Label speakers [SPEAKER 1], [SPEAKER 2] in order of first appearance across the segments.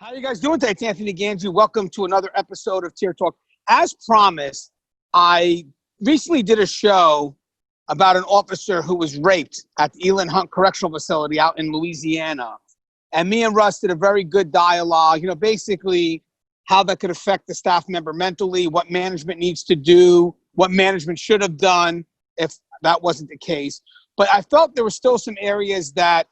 [SPEAKER 1] How are you guys doing today? It's Anthony Gangi. Welcome to another episode of Tier Talk. As promised, I recently did a show about an officer who was raped at the Elin Hunt Correctional Facility out in Louisiana. And me and Russ did a very good dialogue, basically how that could affect the staff member mentally, what management needs to do, what management should have done if that wasn't the case. But I felt there were still some areas that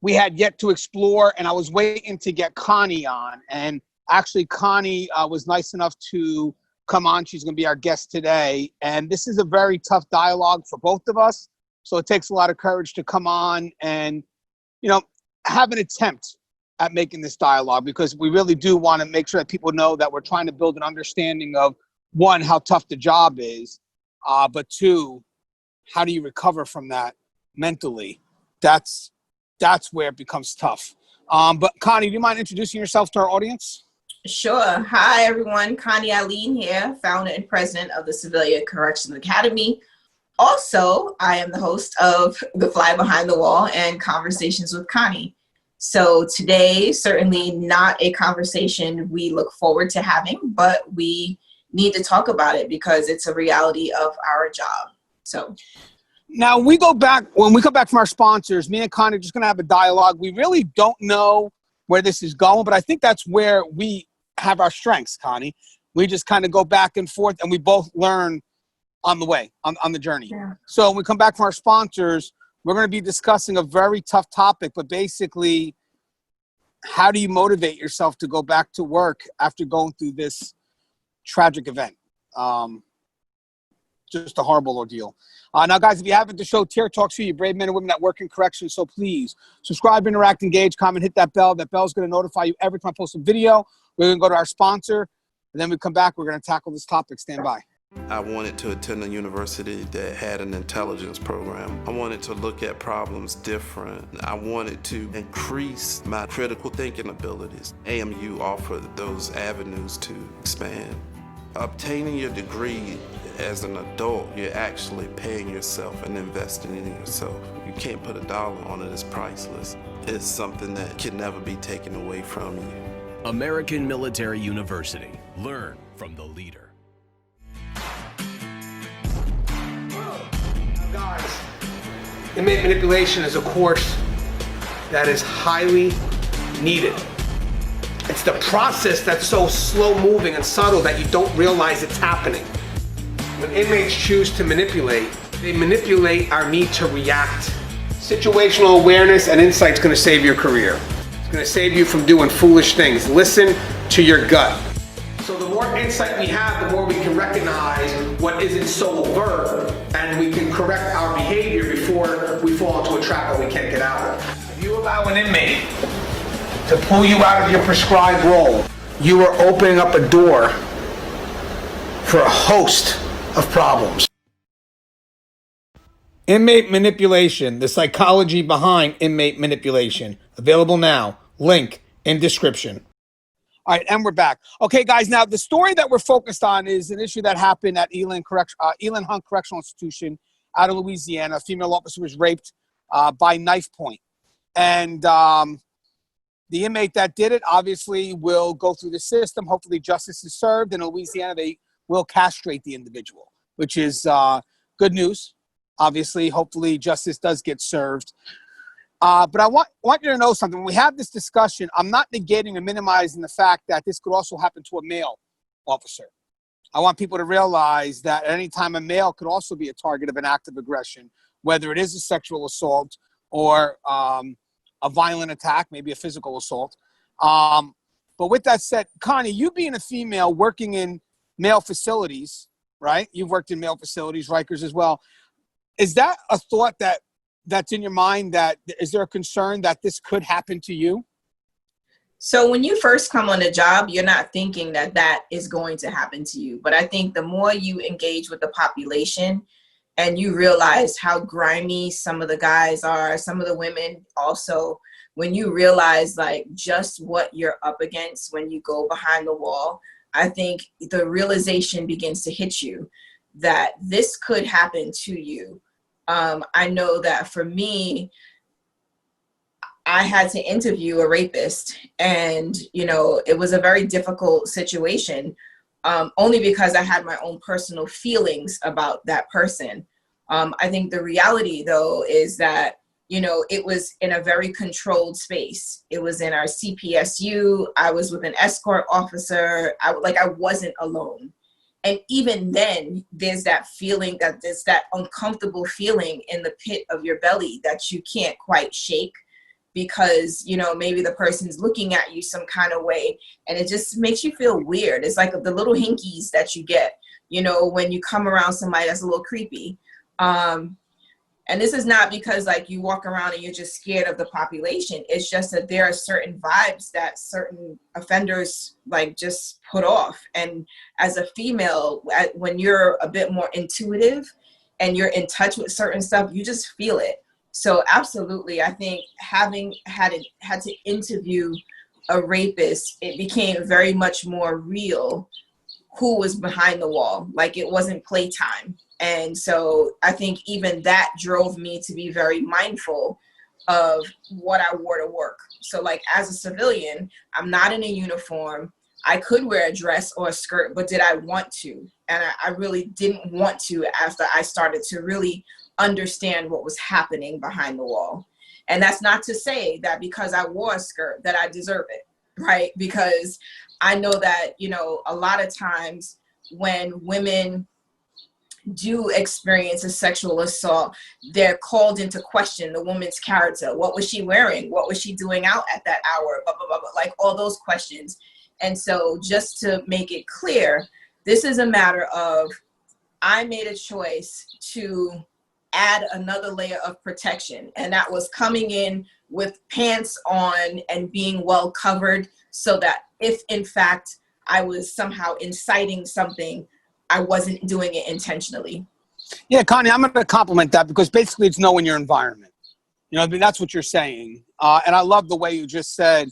[SPEAKER 1] we had yet to explore, and I was waiting to get Connie on. And actually, Connie was nice enough to come on. She's going to be our guest today. And this is a very tough dialogue for both of us. So it takes a lot of courage to come on and, have an attempt at making this dialogue, because we really do want to make sure that people know that we're trying to build an understanding of, one, how tough the job is, but two, how do you recover from that mentally? That's where it becomes tough. But Connie, do you mind introducing yourself to our audience?
[SPEAKER 2] Sure. Hi, everyone. Connie Alleyne here, founder and president of the Civilian Corrections Academy. Also, I am the host of The Fly Behind the Wall and Conversations with Connie. So today, certainly not a conversation we look forward to having, but we need to talk about it because it's a reality of our job. So
[SPEAKER 1] now when we come back from our sponsors, me and Connie are just going to have a dialogue. We really don't know where this is going, but I think that's where we have our strengths, Connie. We just kind of go back and forth, and we both learn on the way, on the journey. Yeah. So when we come back from our sponsors, we're going to be discussing a very tough topic, but basically, how do you motivate yourself to go back to work after going through this tragic event? Just a horrible ordeal. Now, guys, if you haven't, the show Tier Talks for you brave men and women that work in corrections. So please subscribe, interact, engage, comment, hit that bell. That bell's going to notify you every time I post a video. We're going to go to our sponsor, and then we come back. We're going to tackle this topic. Stand by.
[SPEAKER 3] I wanted to attend a university that had an intelligence program. I wanted to look at problems different. I wanted to increase my critical thinking abilities. AMU offered those avenues to expand. Obtaining your degree as an adult, you're actually paying yourself and investing in yourself. You can't put a dollar on it, it's priceless. It's something that can never be taken away from you.
[SPEAKER 4] American Military University. Learn from the leader.
[SPEAKER 1] Guys, inmate manipulation is a course that is highly needed. It's the process that's so slow moving and subtle that you don't realize it's happening. When inmates choose to manipulate, they manipulate our need to react. Situational awareness and insight is going to save your career. It's going to save you from doing foolish things. Listen to your gut. So the more insight we have, the more we can recognize what isn't so overt, and we can correct our behavior before we fall into a trap that we can't get out of. If you allow an inmate to pull you out of your prescribed role, you are opening up a door for a host of problems. Inmate manipulation, the psychology behind inmate manipulation. Available now. Link in description. All right, and we're back. Okay, guys, now the story that we're focused on is an issue that happened at Elin Hunt Correctional Institution out of Louisiana. A female officer was raped by knife point. And the inmate that did it obviously will go through the system. Hopefully justice is served. In Louisiana, they will castrate the individual, which is good news. Obviously, hopefully justice does get served. But I want you to know something. When we have this discussion, I'm not negating or minimizing the fact that this could also happen to a male officer. I want people to realize that at any time a male could also be a target of an act of aggression, whether it is a sexual assault or a violent attack, maybe a physical assault. But with that said, Connie, you being a female working in male facilities, right? You've worked in male facilities, Rikers as well. Is that a thought that's in your mind? That is there a concern that this could happen to you?
[SPEAKER 2] So when you first come on the job, you're not thinking that that is going to happen to you. But I think the more you engage with the population and you realize how grimy some of the guys are, some of the women also, when you realize like just what you're up against when you go behind the wall, I think the realization begins to hit you that this could happen to you. I know that for me, I had to interview a rapist, and, you know, it was a very difficult situation, only because I had my own personal feelings about that person. I think the reality, though, is that, you know, it was in a very controlled space. It was in our CPSU. I was with an escort officer. I wasn't alone. And even then, there's that feeling, that there's that uncomfortable feeling in the pit of your belly that you can't quite shake, because, you know, maybe the person's looking at you some kind of way, and it just makes you feel weird. It's like the little hinkies that you get, you know, when you come around somebody that's a little creepy. And this is not because like you walk around and you're just scared of the population. It's just that there are certain vibes that certain offenders like just put off. And as a female, when you're a bit more intuitive and you're in touch with certain stuff, you just feel it. So absolutely, I think having had to interview a rapist, it became very much more real who was behind the wall. Like, it wasn't playtime. And so I think even that drove me to be very mindful of what I wore to work. So like, as a civilian, I'm not in a uniform. I could wear a dress or a skirt, but did I want to? And I really didn't want to after I started to really understand what was happening behind the wall. And that's not to say that because I wore a skirt that I deserve it, right? Because I know that, you know, a lot of times when women do experience a sexual assault, they're called into question the woman's character. What was she wearing? What was she doing out at that hour? Blah, blah, blah, blah, like all those questions. And so just to make it clear, this is a matter of, I made a choice to add another layer of protection. And that was coming in with pants on and being well covered, so that if in fact I was somehow inciting something, I wasn't doing it intentionally.
[SPEAKER 1] Yeah, Connie, I'm going to compliment that, because basically it's knowing your environment. You know, I mean, that's what you're saying. And I love the way you just said,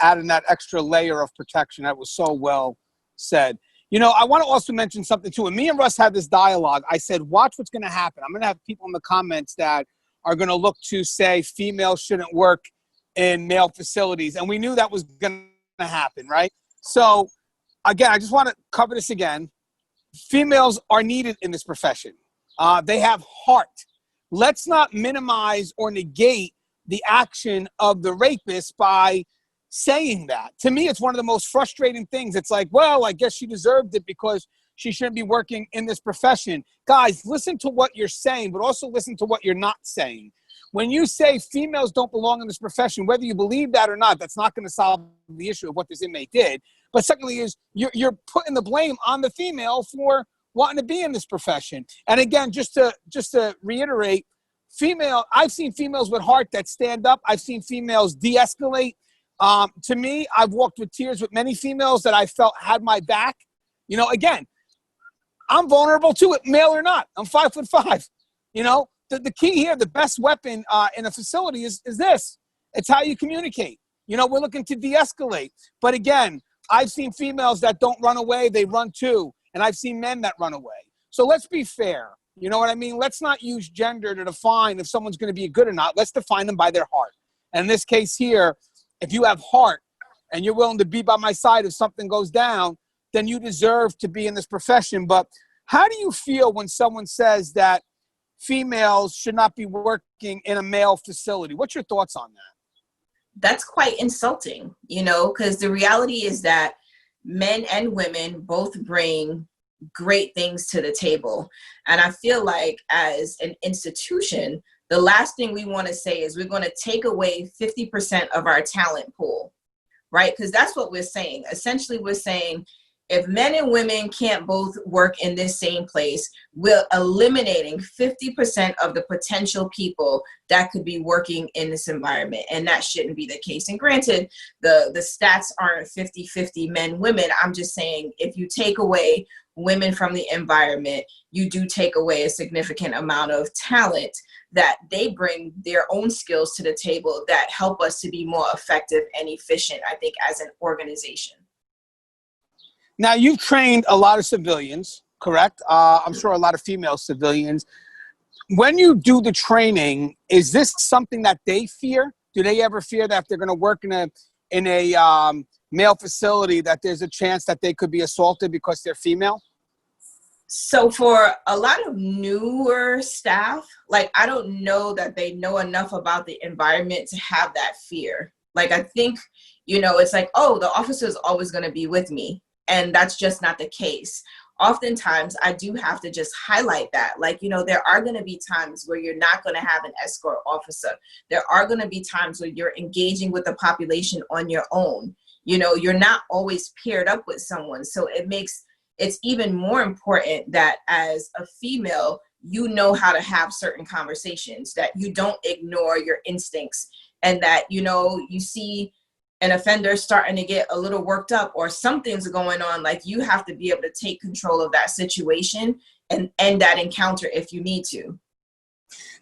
[SPEAKER 1] adding that extra layer of protection. That was so well said. You know, I want to also mention something too. When me and Russ had this dialogue, I said, watch what's going to happen. I'm going to have people in the comments that are going to look to say females shouldn't work in male facilities. And we knew that was going to happen, right? So again, I just want to cover this again. Females are needed in this profession. They have heart. Let's not minimize or negate the action of the rapist by saying that. To me, it's one of the most frustrating things. It's like, well, I guess she deserved it because she shouldn't be working in this profession. Guys, listen to what you're saying, but also listen to what you're not saying. When you say females don't belong in this profession, whether you believe that or not, that's not going to solve the issue of what this inmate did. But secondly is you're putting the blame on the female for wanting to be in this profession. And again, just to reiterate, I've seen females with heart that stand up. I've seen females de-escalate. To me, I've walked with tears with many females that I felt had my back. You know, again, I'm vulnerable to it, male or not. I'm 5'5". You know, the key here, the best weapon in a facility is this. It's how you communicate. You know, we're looking to de-escalate. But again, I've seen females that don't run away, they run too. And I've seen men that run away. So let's be fair. You know what I mean? Let's not use gender to define if someone's going to be good or not. Let's define them by their heart. And in this case here, if you have heart and you're willing to be by my side if something goes down, then you deserve to be in this profession. But how do you feel when someone says that females should not be working in a male facility? What's your thoughts on that?
[SPEAKER 2] That's quite insulting, you know, because the reality is that men and women both bring great things to the table. And I feel like as an institution, the last thing we want to say is we're going to take away 50% of our talent pool, right? Because that's what we're saying. Essentially, we're saying if men and women can't both work in this same place, we're eliminating 50% of the potential people that could be working in this environment. And that shouldn't be the case. And granted, the stats aren't 50-50 men, women. I'm just saying, if you take away women from the environment, you do take away a significant amount of talent that they bring their own skills to the table that help us to be more effective and efficient, I think, as an organization.
[SPEAKER 1] Now, you've trained a lot of civilians, correct? I'm sure a lot of female civilians. When you do the training, is this something that they fear? do they ever fear that if they're going to work in a male facility that there's a chance that they could be assaulted because they're female?
[SPEAKER 2] So for a lot of newer staff, like, I don't know that they know enough about the environment to have that fear. Like, I think, you know, it's like, oh, the officer is always going to be with me. And that's just not the case. Oftentimes, I do have to just highlight that. Like, you know, there are going to be times where you're not going to have an escort officer. There are going to be times where you're engaging with the population on your own. You know, you're not always paired up with someone. So it's even more important that as a female, you know how to have certain conversations, that you don't ignore your instincts, and that, you know, you see an offender starting to get a little worked up or something's going on, like, you have to be able to take control of that situation and end that encounter if you need to.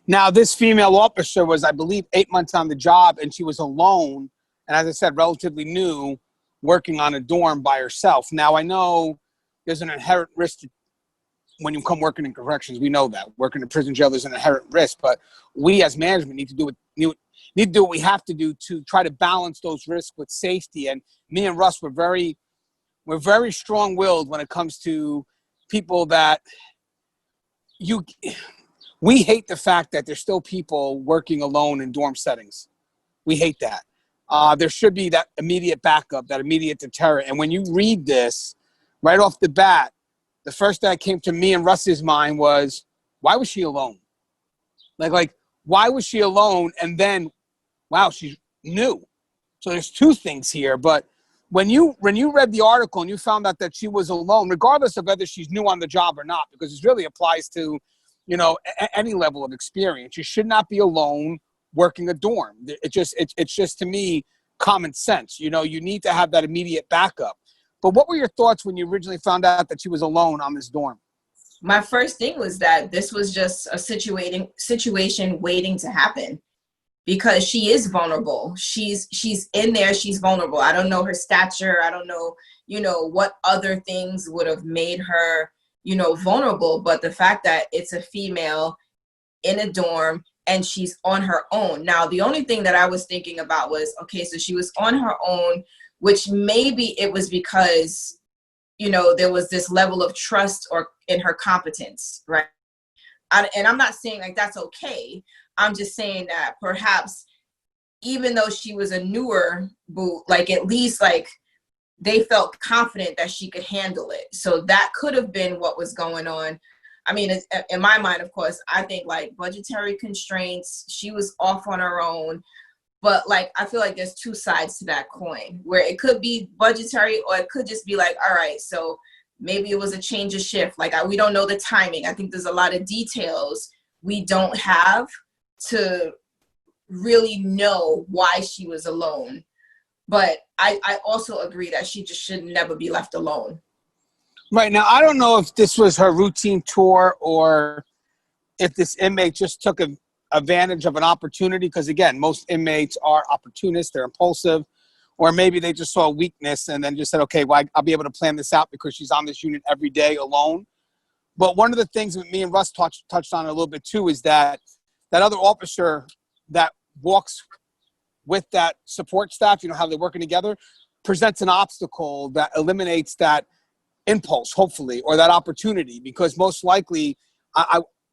[SPEAKER 1] Now, this female officer was, I believe, 8 months on the job, and she was alone. And as I said, relatively new, working on a dorm by herself. Now, I know there's an inherent risk when you come working in corrections. We know that working in prison jail, there's an inherent risk, but we as management need to do what we have to do to try to balance those risks with safety. And me and Russ, we're very strong-willed when it comes to people that we hate the fact that there's still people working alone in dorm settings. We hate that. There should be that immediate backup, that immediate deterrent. And when you read this, right off the bat, the first thing that came to me and Russ's mind was, why was she alone? Like, why was she alone? And then, wow, she's new. So there's two things here. But when you read the article and you found out that she was alone, regardless of whether she's new on the job or not, because this really applies to, you know, any level of experience, you should not be alone working a dorm. It's just to me common sense. You know, you need to have that immediate backup. But what were your thoughts when you originally found out that she was alone on this dorm?
[SPEAKER 2] My first thing was that this was just a situation waiting to happen, because she is vulnerable. She's in there. She's vulnerable. I don't know her stature. I don't know, you know, what other things would have made her, you know, vulnerable. But the fact that it's a female in a dorm and she's on her own. Now, the only thing that I was thinking about was, okay, so she was on her own, which maybe it was because, you know, there was this level of trust or in her competence, right? And I'm not saying like that's okay. I'm just saying that perhaps even though she was a newer boot, like at least like they felt confident that she could handle it. So that could have been what was going on. I mean, in my mind, of course, I think like budgetary constraints, she was off on her own. But like, I feel like there's two sides to that coin, where it could be budgetary or it could just be like, all right, so maybe it was a change of shift. Like we don't know the timing. I think there's a lot of details we don't have to really know why she was alone. But I also agree that she just should never be left alone.
[SPEAKER 1] Right. Now, I don't know if this was her routine tour or if this inmate just took advantage of an opportunity, because again, most inmates are opportunists, they're impulsive, or maybe they just saw a weakness and then just said, okay, well, I'll be able to plan this out because she's on this unit every day alone. But one of the things that me and Russ touched on a little bit too is that other officer that walks with that support staff, you know, how they're working together, presents an obstacle that eliminates that impulse, hopefully, or that opportunity, because most likely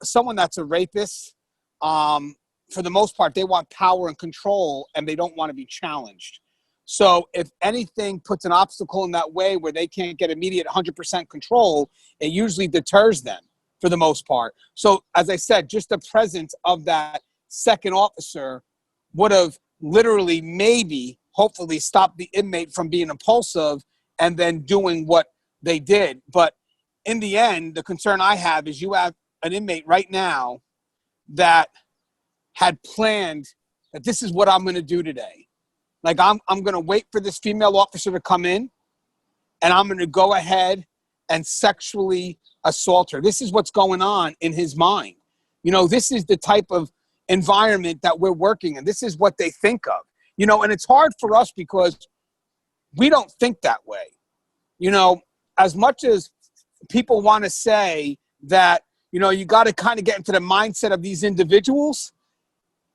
[SPEAKER 1] someone that's a rapist, for the most part, they want power and control and they don't want to be challenged. So if anything puts an obstacle in that way where they can't get immediate 100% control, it usually deters them for the most part. So as I said, just the presence of that second officer would have literally maybe, hopefully, stopped the inmate from being impulsive and then doing what they did. But in the end, the concern I have is you have an inmate right now that had planned that this is what I'm going to do today. Like I'm going to wait for this female officer to come in and I'm going to go ahead and sexually assault her. This is what's going on in his mind. You know, this is the type of environment that we're working in. This is what they think of, you know, and it's hard for us because we don't think that way. You know, as much as people want to say that, you know, you got to kind of get into the mindset of these individuals,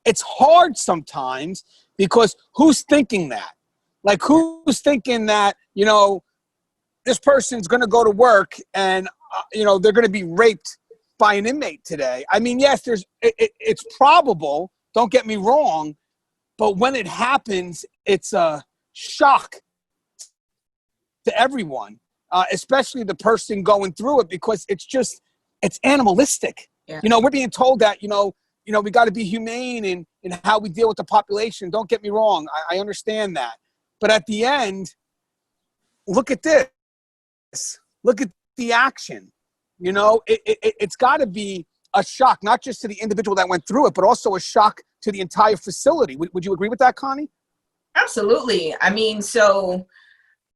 [SPEAKER 1] it's hard sometimes because who's thinking that? Like, who's thinking that, you know, this person's going to go to work and, you know, they're going to be raped by an inmate today? I mean, yes, it's probable, don't get me wrong, but when it happens, it's a shock to everyone, especially the person going through it, because it's animalistic.
[SPEAKER 2] Yeah.
[SPEAKER 1] You know, we're being told that, you know, we got to be humane in how we deal with the population. Don't get me wrong. I understand that. But at the end, look at this. Look at the action. You know, it's got to be a shock, not just to the individual that went through it, but also a shock to the entire facility. Would you agree with that, Connie?
[SPEAKER 2] Absolutely. I mean, so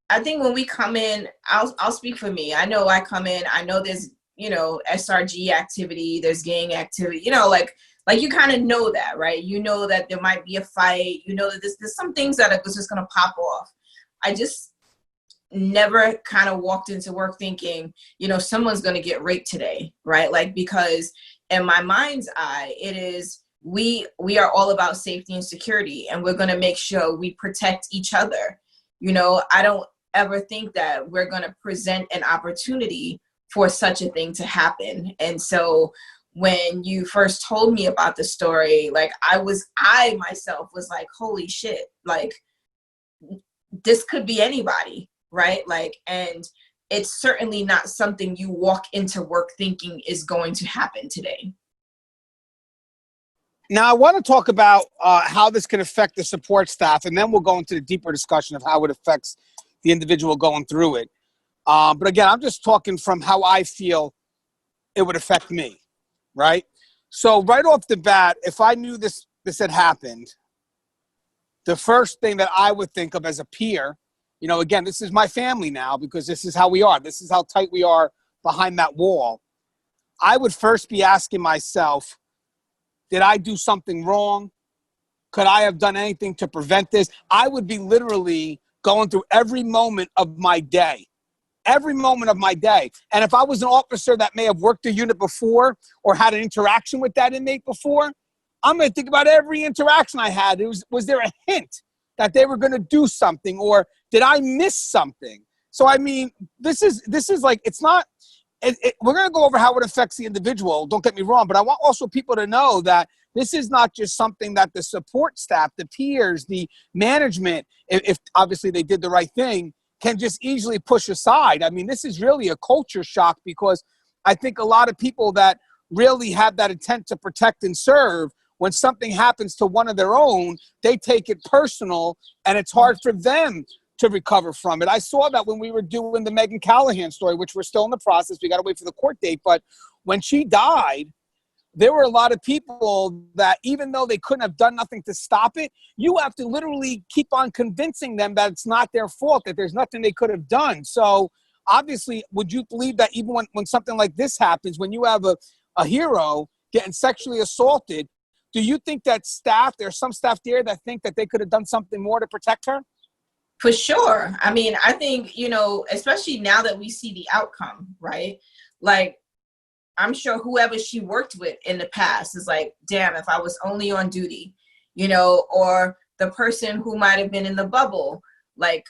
[SPEAKER 2] I think when we come in, I'll speak for me. I know I come in, I know there's, you know, SRG activity, there's gang activity, you know, like you kind of know that, right? You know that there might be a fight. You know that there's some things that are just going to pop off. I just never kind of walked into work thinking, you know, someone's going to get raped today, right? Like, because in my mind's eye, it is, we are all about safety and security, and we're going to make sure we protect each other. You know, I don't ever think that we're going to present an opportunity for such a thing to happen. And so when you first told me about the story, like I myself was like, holy shit, like this could be anybody, right? Like, and it's certainly not something you walk into work thinking is going to happen today.
[SPEAKER 1] Now, I want to talk about how this can affect the support staff, and then we'll go into the deeper discussion of how it affects the individual going through it. But again, I'm just talking from how I feel it would affect me, right? So right off the bat, if I knew this had happened, the first thing that I would think of as a peer, you know, again, this is my family now because this is how we are. This is how tight we are behind that wall. I would first be asking myself, did I do something wrong? Could I have done anything to prevent this? I would be literally going through every moment of my day. Every moment of my day. And if I was an officer that may have worked a unit before or had an interaction with that inmate before, I'm going to think about every interaction I had. Was there a hint that they were going to do something, or did I miss something? So, I mean, this is like, it's not, we're going to go over how it affects the individual. Don't get me wrong, but I want also people to know that this is not just something that the support staff, the peers, the management, if obviously they did the right thing, can just easily push aside. I mean, this is really a culture shock, because I think a lot of people that really have that intent to protect and serve, when something happens to one of their own, they take it personal, and it's hard for them to recover from it. I saw that when we were doing the Megan Callahan story, which we're still in the process. We got to wait for the court date. But when she died, there were a lot of people that, even though they couldn't have done nothing to stop it, you have to literally keep on convincing them that it's not their fault, that there's nothing they could have done. So obviously, would you believe that even when something like this happens, when you have a hero getting sexually assaulted, do you think that there's some staff there that think that they could have done something more to protect her?
[SPEAKER 2] For sure. I mean, I think, you know, especially now that we see the outcome, right? Like, I'm sure whoever she worked with in the past is like, damn, if I was only on duty, you know, or the person who might have been in the bubble, like,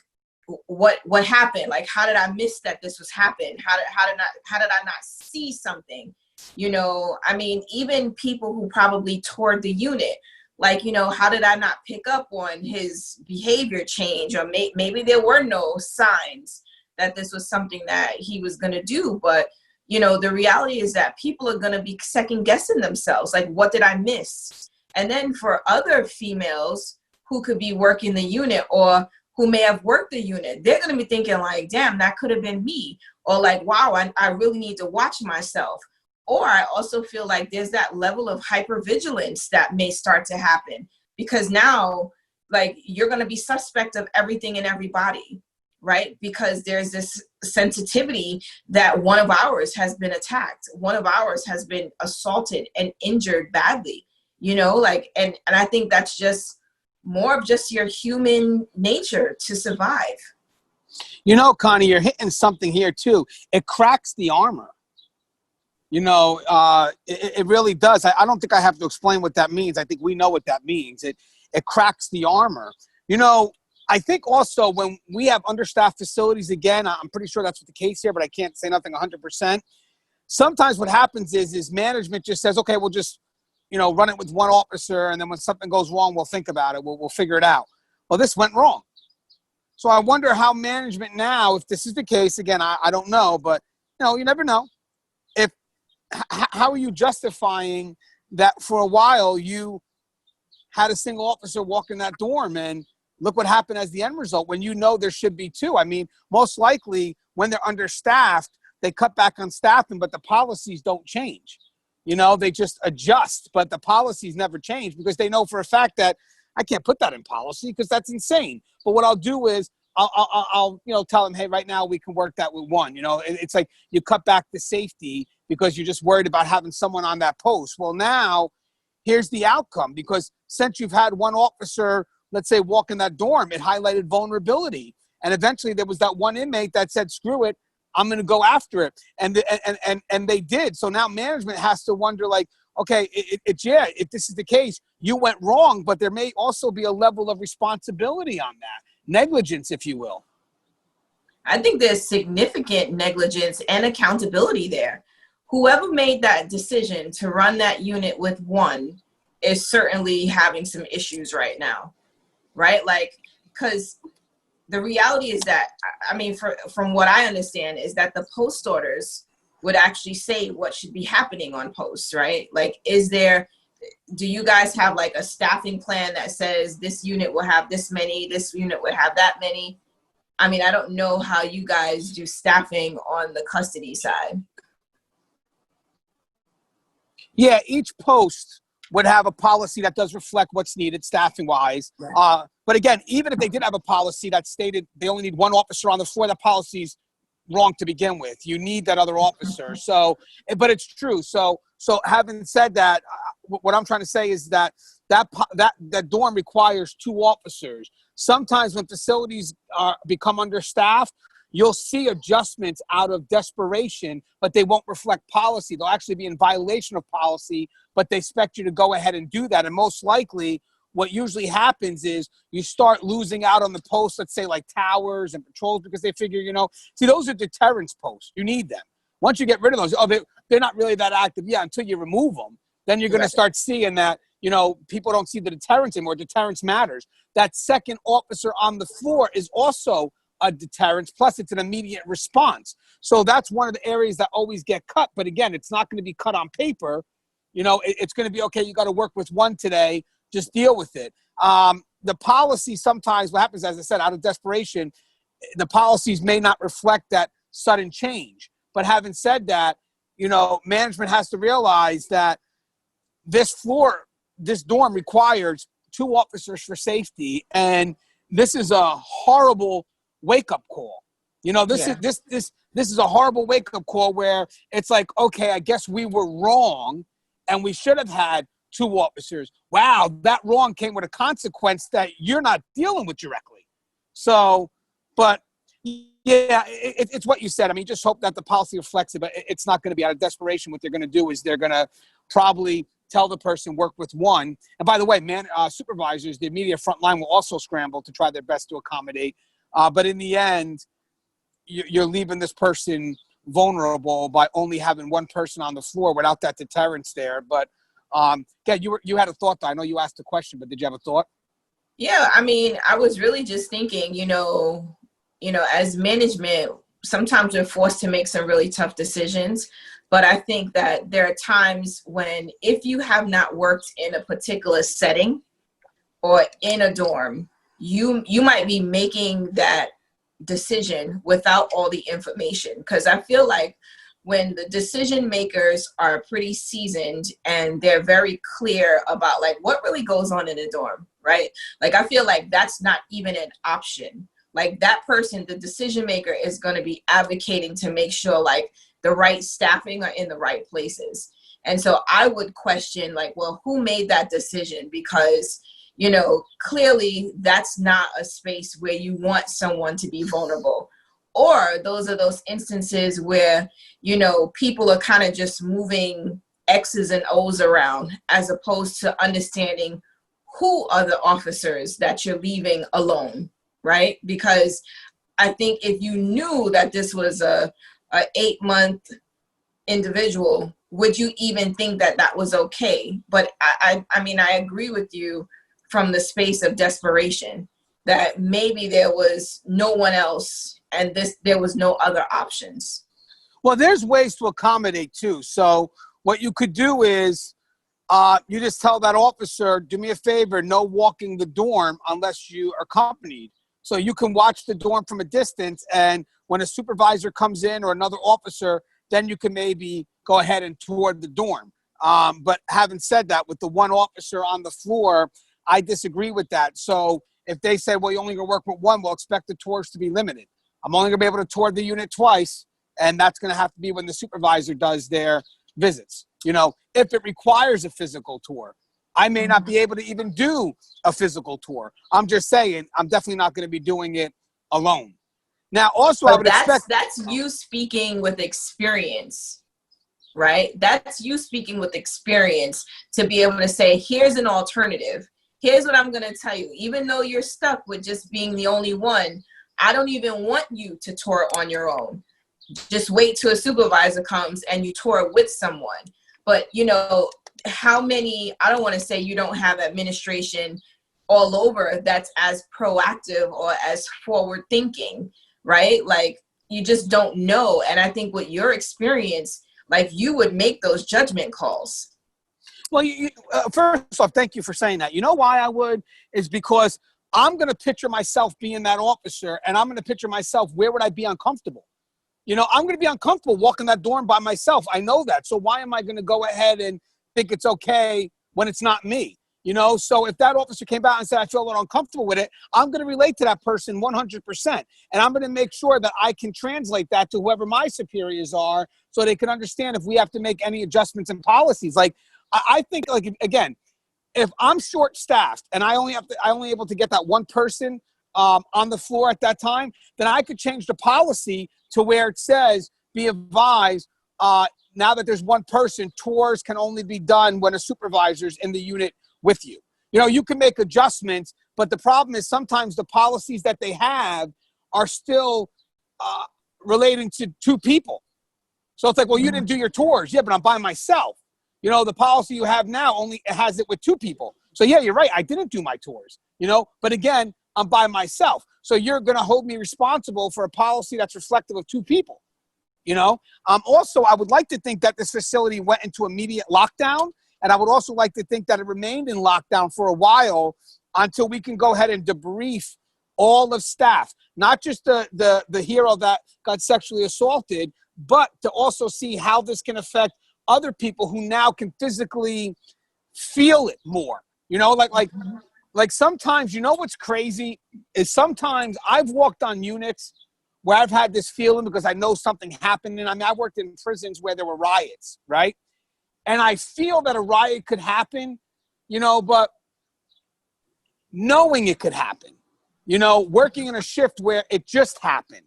[SPEAKER 2] what happened? Like, how did I miss that this was happening? How did I not see something? You know, I mean, even people who probably toured the unit, like, you know, how did I not pick up on his behavior change? Or maybe there were no signs that this was something that he was going to do. But, you know, the reality is that people are going to be second guessing themselves. Like, what did I miss? And then for other females who could be working the unit or who may have worked the unit, they're going to be thinking like, damn, that could have been me. Or like, wow, I really need to watch myself. Or I also feel like there's that level of hypervigilance that may start to happen, because now, like, you're going to be suspect of everything and everybody, right? Because there's this sensitivity that one of ours has been attacked. One of ours has been assaulted and injured badly, you know, like, and I think that's just more of just your human nature to survive.
[SPEAKER 1] You know, Connie, you're hitting something here too. It cracks the armor. It really does. I don't think I have to explain what that means. I think we know what that means. It cracks the armor. I think also when we have understaffed facilities, again, I'm pretty sure that's what the case here, but I can't say nothing 100%. Sometimes what happens is management just says, okay, we'll just, run it with one officer, and then when something goes wrong, we'll think about it. We'll figure it out. Well, this went wrong. So I wonder how management now, if this is the case, again, I don't know, but, you never know. How are you justifying that for a while you had a single officer walk in that dorm and look what happened as the end result when there should be two? I mean, most likely when they're understaffed, they cut back on staffing, but the policies don't change. They just adjust, but the policies never change because they know for a fact that I can't put that in policy because that's insane. But what I'll do is I'll tell them, hey, right now we can work that with one. It's like you cut back the safety because you're just worried about having someone on that post. Well, now here's the outcome, because since you've had one officer, let's say, walk in that dorm, it highlighted vulnerability. And eventually there was that one inmate that said, screw it, I'm going to go after it. And they did. So now management has to wonder, like, okay, if this is the case, you went wrong, but there may also be a level of responsibility on that. Negligence, if you will.
[SPEAKER 2] I think there's significant negligence and accountability there. Whoever made that decision to run that unit with one is certainly having some issues right now, right? Like, because the reality is that, from what I understand, is that the post orders would actually say what should be happening on posts, right? Like, do you guys have like a staffing plan that says this unit will have this many, this unit would have that many? I don't know how you guys do staffing on the custody side.
[SPEAKER 1] Yeah, each post would have a policy that does reflect what's needed staffing wise. Right. But again, even if they did have a policy that stated they only need one officer on the floor, that policy's wrong to begin with. You need that other officer. So, but it's true. So having said that, what I'm trying to say is that dorm requires two officers. Sometimes when facilities become understaffed, you'll see adjustments out of desperation, but they won't reflect policy. They'll actually be in violation of policy, but they expect you to go ahead and do that. And most likely what usually happens is you start losing out on the posts, let's say like towers and patrols, because they figure, see, those are deterrence posts. You need them. Once you get rid of those, they're not really that active. Yeah, until you remove them, then you're going to start seeing that, people don't see the deterrence anymore. Deterrence matters. That second officer on the floor is also a deterrence, plus it's an immediate response. So that's one of the areas that always get cut. But again, it's not going to be cut on paper. It's going to be, okay, you got to work with one today, just deal with it. The policy sometimes, what happens, as I said, out of desperation, the policies may not reflect that sudden change. But having said that, management has to realize that this dorm requires two officers for safety. And this is a horrible wake-up call. This is a horrible wake-up call where it's like, okay, I guess we were wrong and we should have had two officers. Wow, that wrong came with a consequence that you're not dealing with directly. So, but yeah, it's what you said. Just hope that the policy reflects it, but it's not going to be out of desperation. What they're going to do is they're going to probably tell the person work with one. And by the way, supervisors, the immediate front line will also scramble to try their best to accommodate. But in the end, you're leaving this person vulnerable by only having one person on the floor without that deterrence there. But yeah, you had a thought, though. I know you asked a question, but did you have a thought?
[SPEAKER 2] Yeah, I was really just thinking, as management, sometimes we're forced to make some really tough decisions. But I think that there are times when, if you have not worked in a particular setting or in a dorm, you might be making that decision without all the information. Because I feel like when the decision makers are pretty seasoned and they're very clear about like what really goes on in a dorm, right? Like, I feel like that's not even an option. Like, that person, the decision maker, is going to be advocating to make sure like the right staffing are in the right places. And so I would question, like, well, who made that decision? Because, clearly that's not a space where you want someone to be vulnerable. Or those are those instances where, you know, people are kind of just moving X's and O's around as opposed to understanding who are the officers that you're leaving alone, right? Because I think if you knew that this was a 8-month individual, would you even think that that was okay? But I mean, I agree with you from the space of desperation that maybe there was no one else and there was no other options.
[SPEAKER 1] Well, there's ways to accommodate too. So what you could do is you just tell that officer, do me a favor, no walking the dorm unless you are accompanied. So you can watch the dorm from a distance, and when a supervisor comes in or another officer, then you can maybe go ahead and tour the dorm. But having said that, with the one officer on the floor, I disagree with that. So if they say, well, you're only going to work with one, we'll expect the tours to be limited. I'm only going to be able to tour the unit twice, and that's going to have to be when the supervisor does their visits. You know, if it requires a physical tour, I may not be able to even do a physical tour. I'm just saying, I'm definitely not going to be doing it alone. Now, also, I would expect
[SPEAKER 2] that's you speaking with experience, right? That's you speaking with experience to be able to say, here's an alternative. Here's what I'm going to tell you. Even though you're stuck with just being the only one, I don't even want you to tour on your own. Just wait till a supervisor comes and you tour with someone. But, you know, how many, I don't want to say you don't have administration all over that's as proactive or as forward thinking, right? Like, you just don't know. And I think with your experience, like, you would make those judgment calls.
[SPEAKER 1] Well, first off, thank you for saying that. You know why I would? Is because I'm going to picture myself being that officer, and I'm going to picture myself, where would I be uncomfortable? You know, I'm going to be uncomfortable walking that dorm by myself. I know that. So why am I going to go ahead and think it's okay when it's not me? You know, so if that officer came out and said, I feel a little uncomfortable with it, I'm going to relate to that person 100%. And I'm going to make sure that I can translate that to whoever my superiors are so they can understand if we have to make any adjustments in policies. Like, I think, like, again, if I'm short-staffed and I only able to get that one person on the floor at that time, then I could change the policy to where it says, be advised, now that there's one person, tours can only be done when a supervisor's in the unit with you. You know, you can make adjustments, but the problem is sometimes the policies that they have are still relating to two people. So it's like, well, you didn't do your tours. Yeah, but I'm by myself. You know, the policy you have now only has it with two people. So yeah, you're right. I didn't do my tours, you know, but again, I'm by myself. So you're going to hold me responsible for a policy that's reflective of two people, you know? Also, I would like to think that this facility went into immediate lockdown. And I would also like to think that it remained in lockdown for a while until we can go ahead and debrief all of staff, not just the hero that got sexually assaulted, but to also see how this can affect other people who now can physically feel it more. You know, like sometimes, you know what's crazy is sometimes I've walked on units where I've had this feeling because I know something happened. And I mean, I worked in prisons where there were riots, right? And I feel that a riot could happen, you know, but knowing it could happen, you know, working in a shift where it just happened,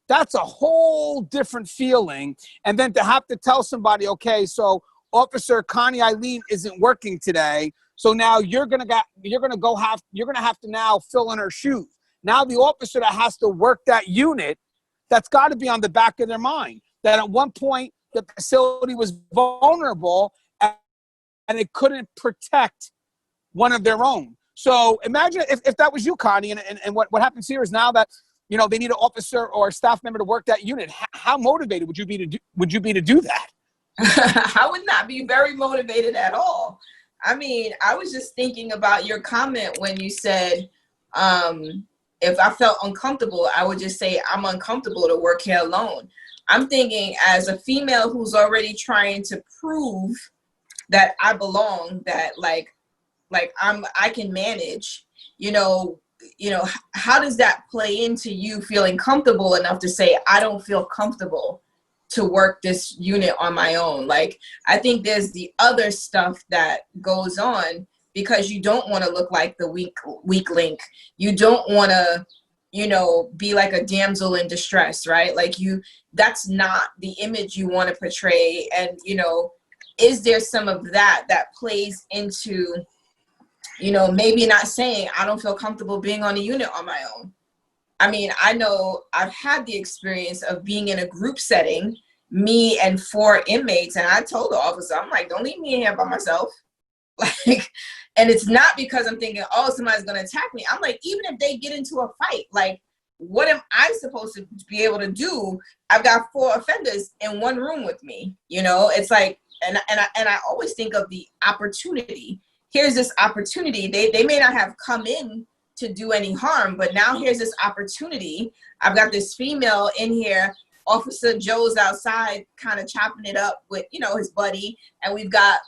[SPEAKER 1] that's a whole different feeling. And then to have to tell somebody, okay, so Officer Connie Alleyne isn't working today, so now you're gonna have to now fill in her shoes. Now the officer that has to work that unit, that's got to be on the back of their mind that at one point the facility was vulnerable and it couldn't protect one of their own. So imagine if that was you, Connie, and what happens here is now that, you know, they need an officer or a staff member to work that unit. How motivated would you be to do that?
[SPEAKER 2] I would not be very motivated at all. I mean, I was just thinking about your comment when you said, if I felt uncomfortable, I would just say I'm uncomfortable to work here alone. I'm thinking as a female who's already trying to prove that I belong, that like I can manage, you know, how does that play into you feeling comfortable enough to say, I don't feel comfortable to work this unit on my own? Like, I think there's the other stuff that goes on because you don't want to look like the weak link. You don't want to, you know, be like a damsel in distress, right? Like that's not the image you want to portray. And, you know, is there some of that plays into, you know, maybe not saying, I don't feel comfortable being on a unit on my own. I mean, I know I've had the experience of being in a group setting, me and 4 inmates, and I told the officer, I'm like, don't leave me in here by myself. Like, and it's not because I'm thinking, oh, somebody's gonna attack me. I'm like, even if they get into a fight, like, what am I supposed to be able to do? I've got 4 offenders in one room with me. You know, it's like, and I always think of the opportunity. Here's this opportunity. They may not have come in to do any harm, but now here's this opportunity. I've got this female in here. Officer Joe's outside kind of chopping it up with, you know, his buddy, and we've got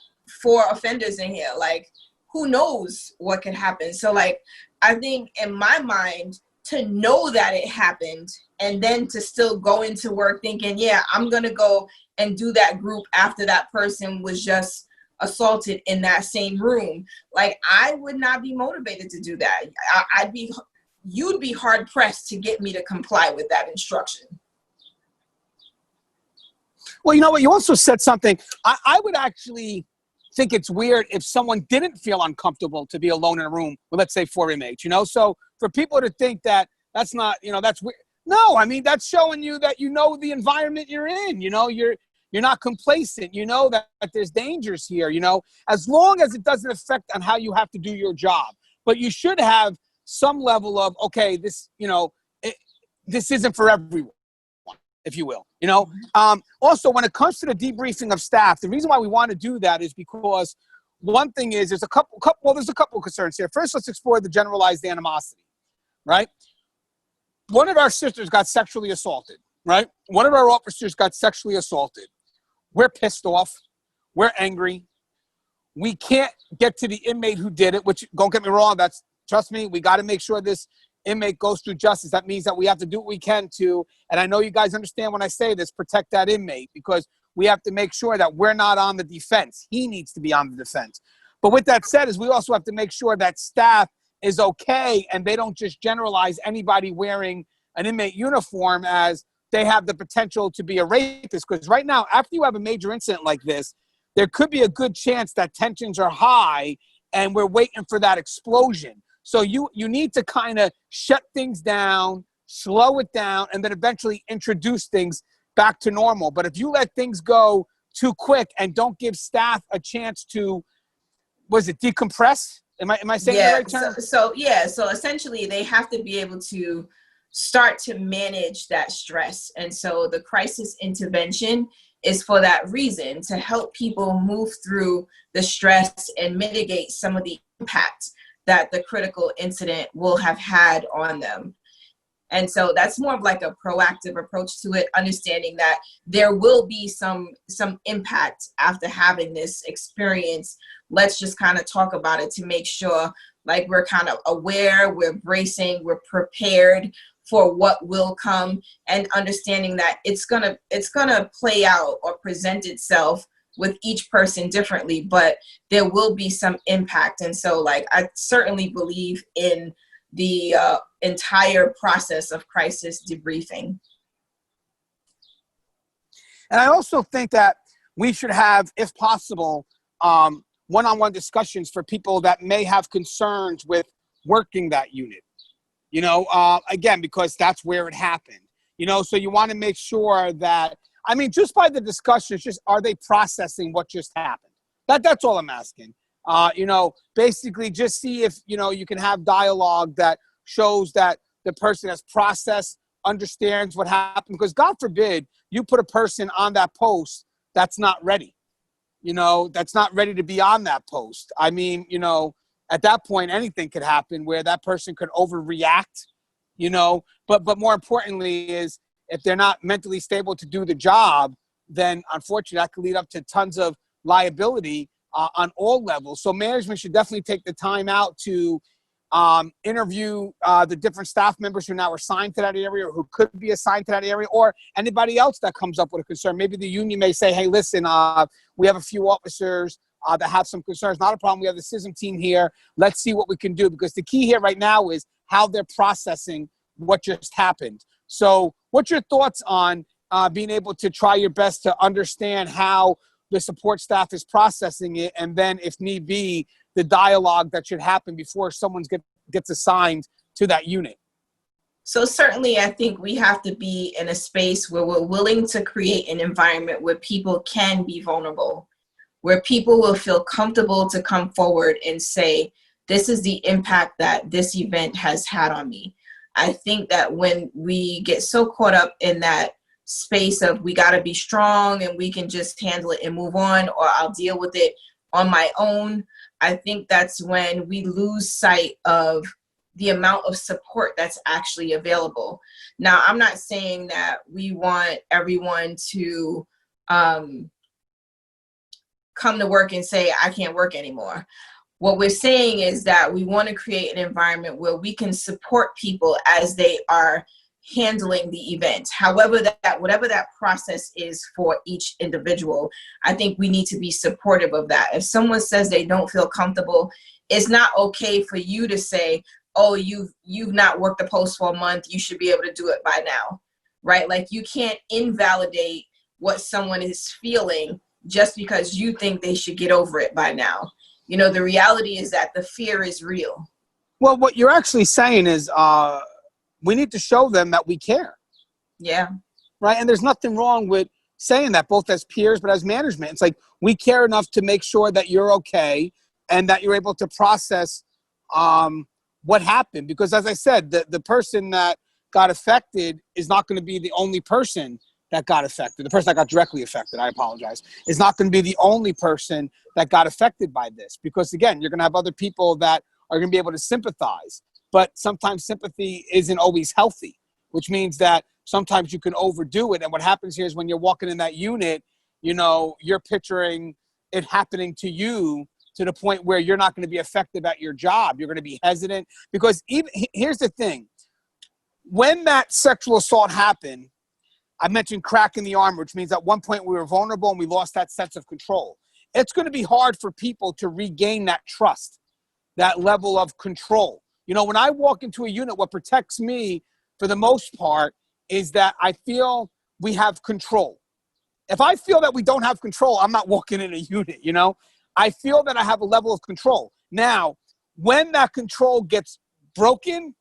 [SPEAKER 2] 4 offenders in here. Like, who knows what could happen? So, like, I think in my mind, to know that it happened and then to still go into work thinking, yeah, I'm gonna go and do that group after that person was just assaulted in that same room. Like, I would not be motivated to do that. You'd be hard pressed to get me to comply with that instruction.
[SPEAKER 1] Well, you know what? You also said something. I would actually think it's weird if someone didn't feel uncomfortable to be alone in a room with, let's say, 4 inmates, you know? So for people to think that that's not, you know, that's weird. No, I mean, that's showing you that you know the environment you're in, you know, you're not complacent, you know that there's dangers here, you know, as long as it doesn't affect on how you have to do your job. But you should have some level of, okay, this, you know, this isn't for everyone, if you will, you know. Also, when it comes to the debriefing of staff, the reason why we want to do that is because one thing is there's a couple of concerns here. First, let's explore the generalized animosity, right? One of our sisters got sexually assaulted, right? One of our officers got sexually assaulted. We're pissed off. We're angry. We can't get to the inmate who did it, which, don't get me wrong, trust me, we got to make sure this inmate goes through justice. That means that we have to do what we can to, and I know you guys understand when I say this, protect that inmate, because we have to make sure that we're not on the defense. He needs to be on the defense. But with that said, is we also have to make sure that staff is okay and they don't just generalize anybody wearing an inmate uniform as they have the potential to be a rapist. Because right now, after you have a major incident like this, there could be a good chance that tensions are high and we're waiting for that explosion. So you need to kind of shut things down, slow it down, and then eventually introduce things back to normal. But if you let things go too quick and don't give staff a chance to, decompress? Am I saying the right term?
[SPEAKER 2] So essentially they have to be able to start to manage that stress. And so the crisis intervention is for that reason, to help people move through the stress and mitigate some of the impact that the critical incident will have had on them. And so that's more of like a proactive approach to it, understanding that there will be some impact after having this experience. Let's just kind of talk about it to make sure like we're kind of aware, we're bracing, we're prepared for what will come, and understanding that it's gonna play out or present itself with each person differently, but there will be some impact. And so like I certainly believe in the entire process of crisis debriefing.
[SPEAKER 1] And I also think that we should have, if possible, one-on-one discussions for people that may have concerns with working that unit. You know, again, because that's where it happened. You know, so you want to make sure that, I mean, just by the discussions, just are they processing what just happened? That's all I'm asking. You know, basically just see if, you know, you can have dialogue that shows that the person has processed, understands what happened. Because God forbid you put a person on that post that's not ready, you know, that's not ready to be on that post. I mean, you know, at that point, anything could happen where that person could overreact, you know, but more importantly is if they're not mentally stable to do the job, then unfortunately that could lead up to tons of liability on all levels. So management should definitely take the time out to interview the different staff members who now are assigned to that area or who could be assigned to that area, or anybody else that comes up with a concern. Maybe the union may say, hey, listen, we have a few officers that have some concerns. Not a problem. We have the CISM team here. Let's see what we can do, because the key here right now is how they're processing what just happened. So what's your thoughts on being able to try your best to understand how the support staff is processing it, and then if need be, the dialogue that should happen before someone gets assigned to that unit?
[SPEAKER 2] So certainly I think we have to be in a space where we're willing to create an environment where people can be vulnerable, where people will feel comfortable to come forward and say, this is the impact that this event has had on me. I think that when we get so caught up in that space of we got to be strong and we can just handle it and move on, or I'll deal with it on my own, I think that's when we lose sight of the amount of support that's actually available. Now, I'm not saying that we want everyone to come to work and say, I can't work anymore. What we're saying is that we want to create an environment where we can support people as they are handling the event. However, whatever that process is for each individual, I think we need to be supportive of that. If someone says they don't feel comfortable, it's not okay for you to say, oh, you've not worked the post for a month, you should be able to do it by now, right? Like, you can't invalidate what someone is feeling just because you think they should get over it by now. You know, the reality is that the fear is real.
[SPEAKER 1] Well, what you're actually saying is we need to show them that we care.
[SPEAKER 2] Yeah.
[SPEAKER 1] Right? And there's nothing wrong with saying that, both as peers, but as management. It's like, we care enough to make sure that you're okay and that you're able to process what happened. Because as I said, the person that got affected is not going to be the only person that got affected. The person that got directly affected, I apologize, is not going to be the only person that got affected by this. Because again, you're going to have other people that are going to be able to sympathize. But sometimes sympathy isn't always healthy, which means that sometimes you can overdo it. And what happens here is when you're walking in that unit, you know, you're picturing it happening to you to the point where you're not going to be effective at your job. You're going to be hesitant. Because even here's the thing. When that sexual assault happened, I mentioned cracking the armor, which means at one point we were vulnerable and we lost that sense of control. It's going to be hard for people to regain that trust, that level of control. You know, when I walk into a unit, what protects me for the most part is that I feel we have control. If I feel that we don't have control, I'm not walking in a unit, you know? I feel that I have a level of control. Now, when that control gets broken,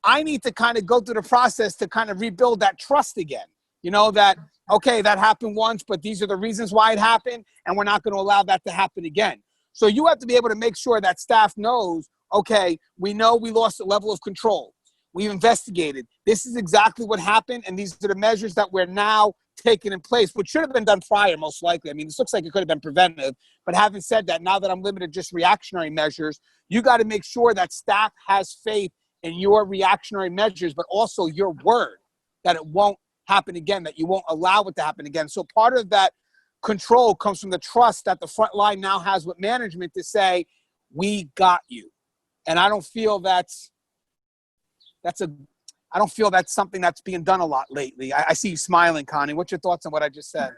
[SPEAKER 1] I need to kind of go through the process to kind of rebuild that trust again. You know, that, okay, that happened once, but these are the reasons why it happened, and we're not going to allow that to happen again. So you have to be able to make sure that staff knows, okay, we know we lost a level of control. We've investigated. This is exactly what happened, and these are the measures that we're now taking in place, which should have been done prior, most likely. I mean, this looks like it could have been preventive. But having said that, now that I'm limited to just reactionary measures, you got to make sure that staff has faith in your reactionary measures, but also your word that it won't happen again, that you won't allow it to happen again. So part of that control comes from the trust that the front line now has with management to say, we got you. And I don't feel that's something that's being done a lot lately. I see you smiling, Connie. What's your thoughts on what I just said?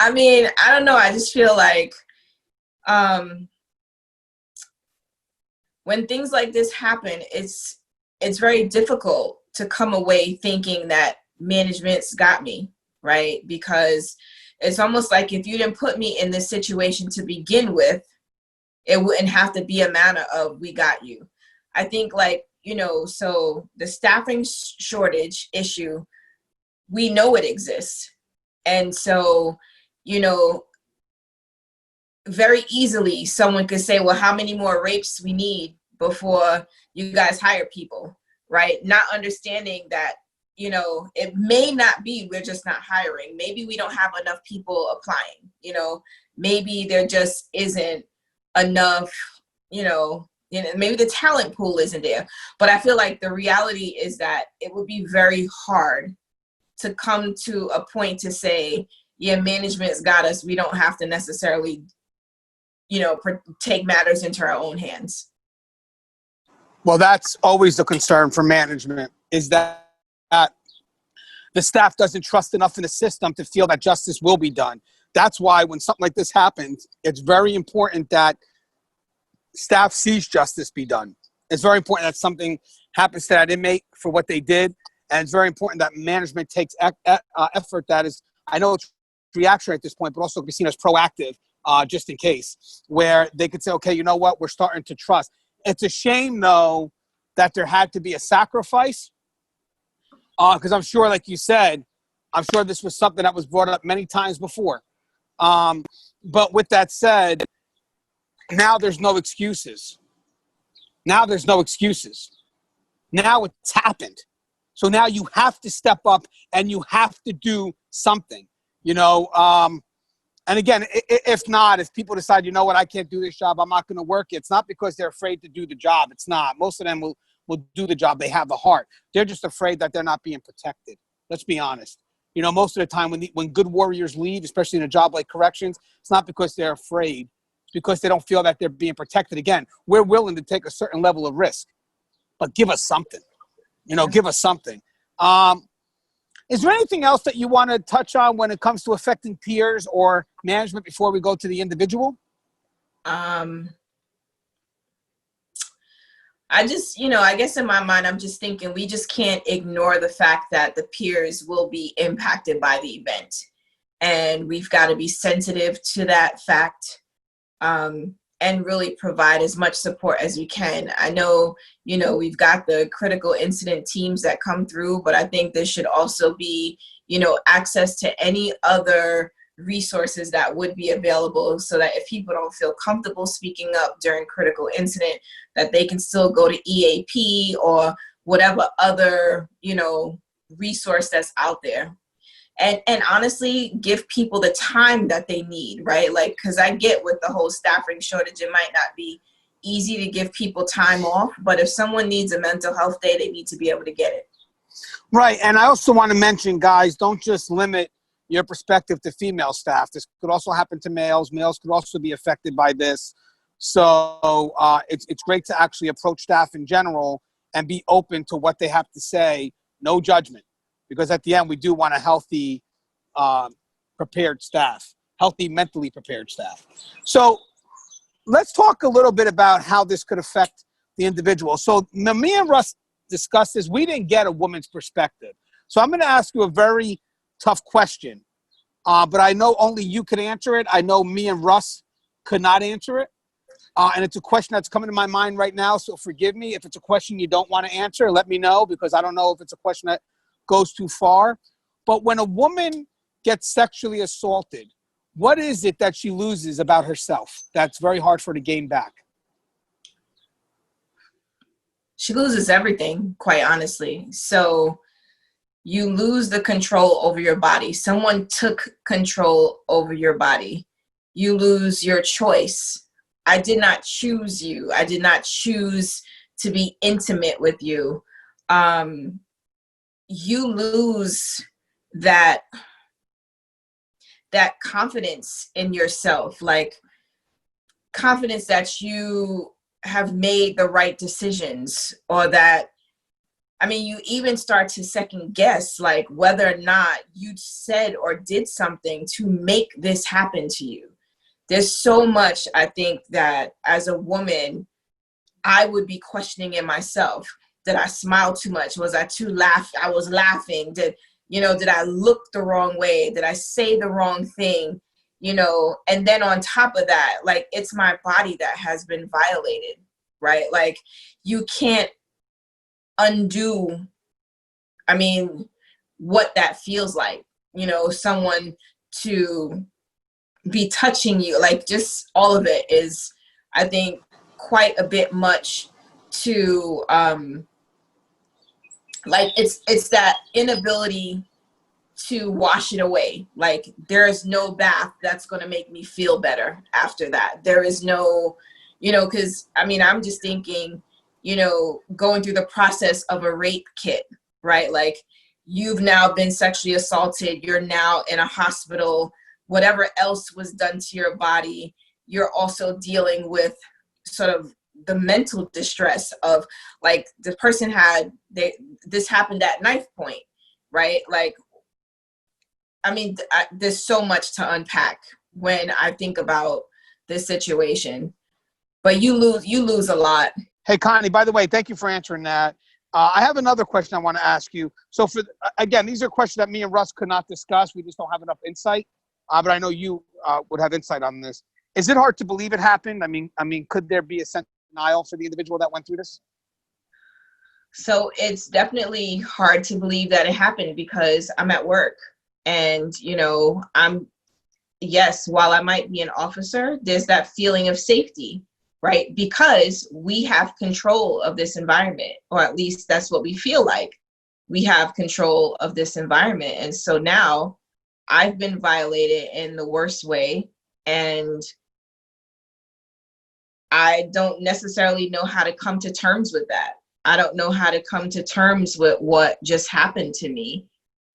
[SPEAKER 2] I mean, I don't know. I just feel like when things like this happen, it's very difficult to come away thinking that management's got me, right? Because it's almost like if you didn't put me in this situation to begin with, it wouldn't have to be a matter of we got you. I think, like, you know, so the staffing shortage issue, we know it exists. And so, you know, very easily someone could say, well, how many more rapes we need before you guys hire people, right? Not understanding that, you know, it may not be we're just not hiring. Maybe we don't have enough people applying, you know, maybe there just isn't enough, you know, maybe the talent pool isn't there. But I feel like the reality is that it would be very hard to come to a point to say, yeah, management's got us. We don't have to necessarily, you know, take matters into our own hands.
[SPEAKER 1] Well, that's always the concern for management, is that the staff doesn't trust enough in the system to feel that justice will be done. That's why when something like this happens, it's very important that staff sees justice be done. It's very important that something happens to that inmate for what they did. And it's very important that management takes effort that is, I know it's reactionary at this point, but also can be seen as proactive, just in case, where they could say, okay, you know what, we're starting to trust. It's a shame, though, that there had to be a sacrifice, because I'm sure, like you said, I'm sure this was something that was brought up many times before. But with that said, now there's no excuses. Now there's no excuses. Now it's happened. So now you have to step up and you have to do something, you know. And again, if people decide, you know what, I can't do this job, I'm not going to work it. It's not because they're afraid to do the job. It's not. Most of them will do the job. They have the heart. They're just afraid that they're not being protected. Let's be honest. You know, most of the time when good warriors leave, especially in a job like corrections, it's not because they're afraid. It's because they don't feel that they're being protected. Again, we're willing to take a certain level of risk, but give us something. You know, give us something. Is there anything else that you want to touch on when it comes to affecting peers or management before we go to the individual?
[SPEAKER 2] I just, I guess in my mind, I'm just thinking we just can't ignore the fact that the peers will be impacted by the event. And we've got to be sensitive to that fact, and really provide as much support as we can. I know, we've got the critical incident teams that come through, but I think there should also be, access to any other resources that would be available, so that if people don't feel comfortable speaking up during critical incident, that they can still go to EAP or whatever other, resource that's out there. And honestly, give people the time that they need, right? Like, because I get with the whole staffing shortage, it might not be easy to give people time off, but if someone needs a mental health day, they need to be able to get it.
[SPEAKER 1] Right. And I also want to mention, guys, don't just limit your perspective to female staff. This could also happen to males. Males could also be affected by this. So it's great to actually approach staff in general and be open to what they have to say. No judgment. Because at the end, we do want a healthy, prepared staff, healthy, mentally prepared staff. So let's talk a little bit about how this could affect the individual. So me and Russ discussed this. We didn't get a woman's perspective. So I'm going to ask you a very tough question, but I know only you could answer it. I know me and Russ could not answer it. And it's a question that's coming to my mind right now. So forgive me. If it's a question you don't want to answer, let me know, because I don't know if it's a question that goes too far. But when a woman gets sexually assaulted, what is it that she loses about herself that's very hard for her to gain back?
[SPEAKER 2] She loses everything, quite honestly. So you lose the control over your body. Someone took control over your body. You lose your choice. I did not choose you. I did not choose to be intimate with you. You lose that confidence in yourself, like confidence that you have made the right decisions, or that, you even start to second guess, like whether or not you said or did something to make this happen to you. There's so much, I think, that as a woman, I would be questioning in myself. Did I smile too much? Was I I was laughing. Did I look the wrong way? Did I say the wrong thing? And then on top of that, like, it's my body that has been violated, right? Like, you can't undo, what that feels like, someone to be touching you, like, just all of it is, I think, quite a bit much to, like, it's that inability to wash it away. Like, there is no bath that's going to make me feel better after that. There is no, because I'm just thinking, going through the process of a rape kit, right? Like, you've now been sexually assaulted. You're now in a hospital. Whatever else was done to your body, you're also dealing with sort of the mental distress of, like, the person this happened at knife point, right? Like, there's so much to unpack when I think about this situation, but you lose a lot.
[SPEAKER 1] Hey, Connie, by the way, thank you for answering that. I have another question I want to ask you. So again, these are questions that me and Russ could not discuss. We just don't have enough insight. But I know you would have insight on this. Is it hard to believe it happened? I mean, could there be a sense of denial for the individual that went through this?
[SPEAKER 2] So it's definitely hard to believe that it happened because I'm at work and, yes, while I might be an officer, there's that feeling of safety, right? Because we have control of this environment, or at least that's what we feel like. We have control of this environment. And so now I've been violated in the worst way, and I don't necessarily know how to come to terms with that. I don't know how to come to terms with what just happened to me.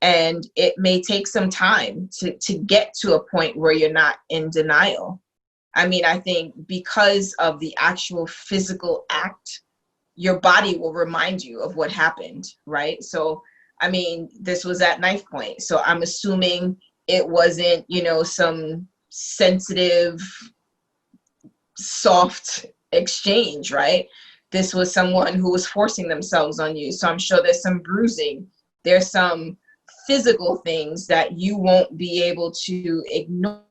[SPEAKER 2] And it may take some time to get to a point where you're not in denial. I mean, I think because of the actual physical act, your body will remind you of what happened, right? So, I mean, this was at knife point. So I'm assuming it wasn't, some sensitive, soft exchange, right? This was someone who was forcing themselves on you. So I'm sure there's some bruising. There's some physical things that you won't be able to ignore,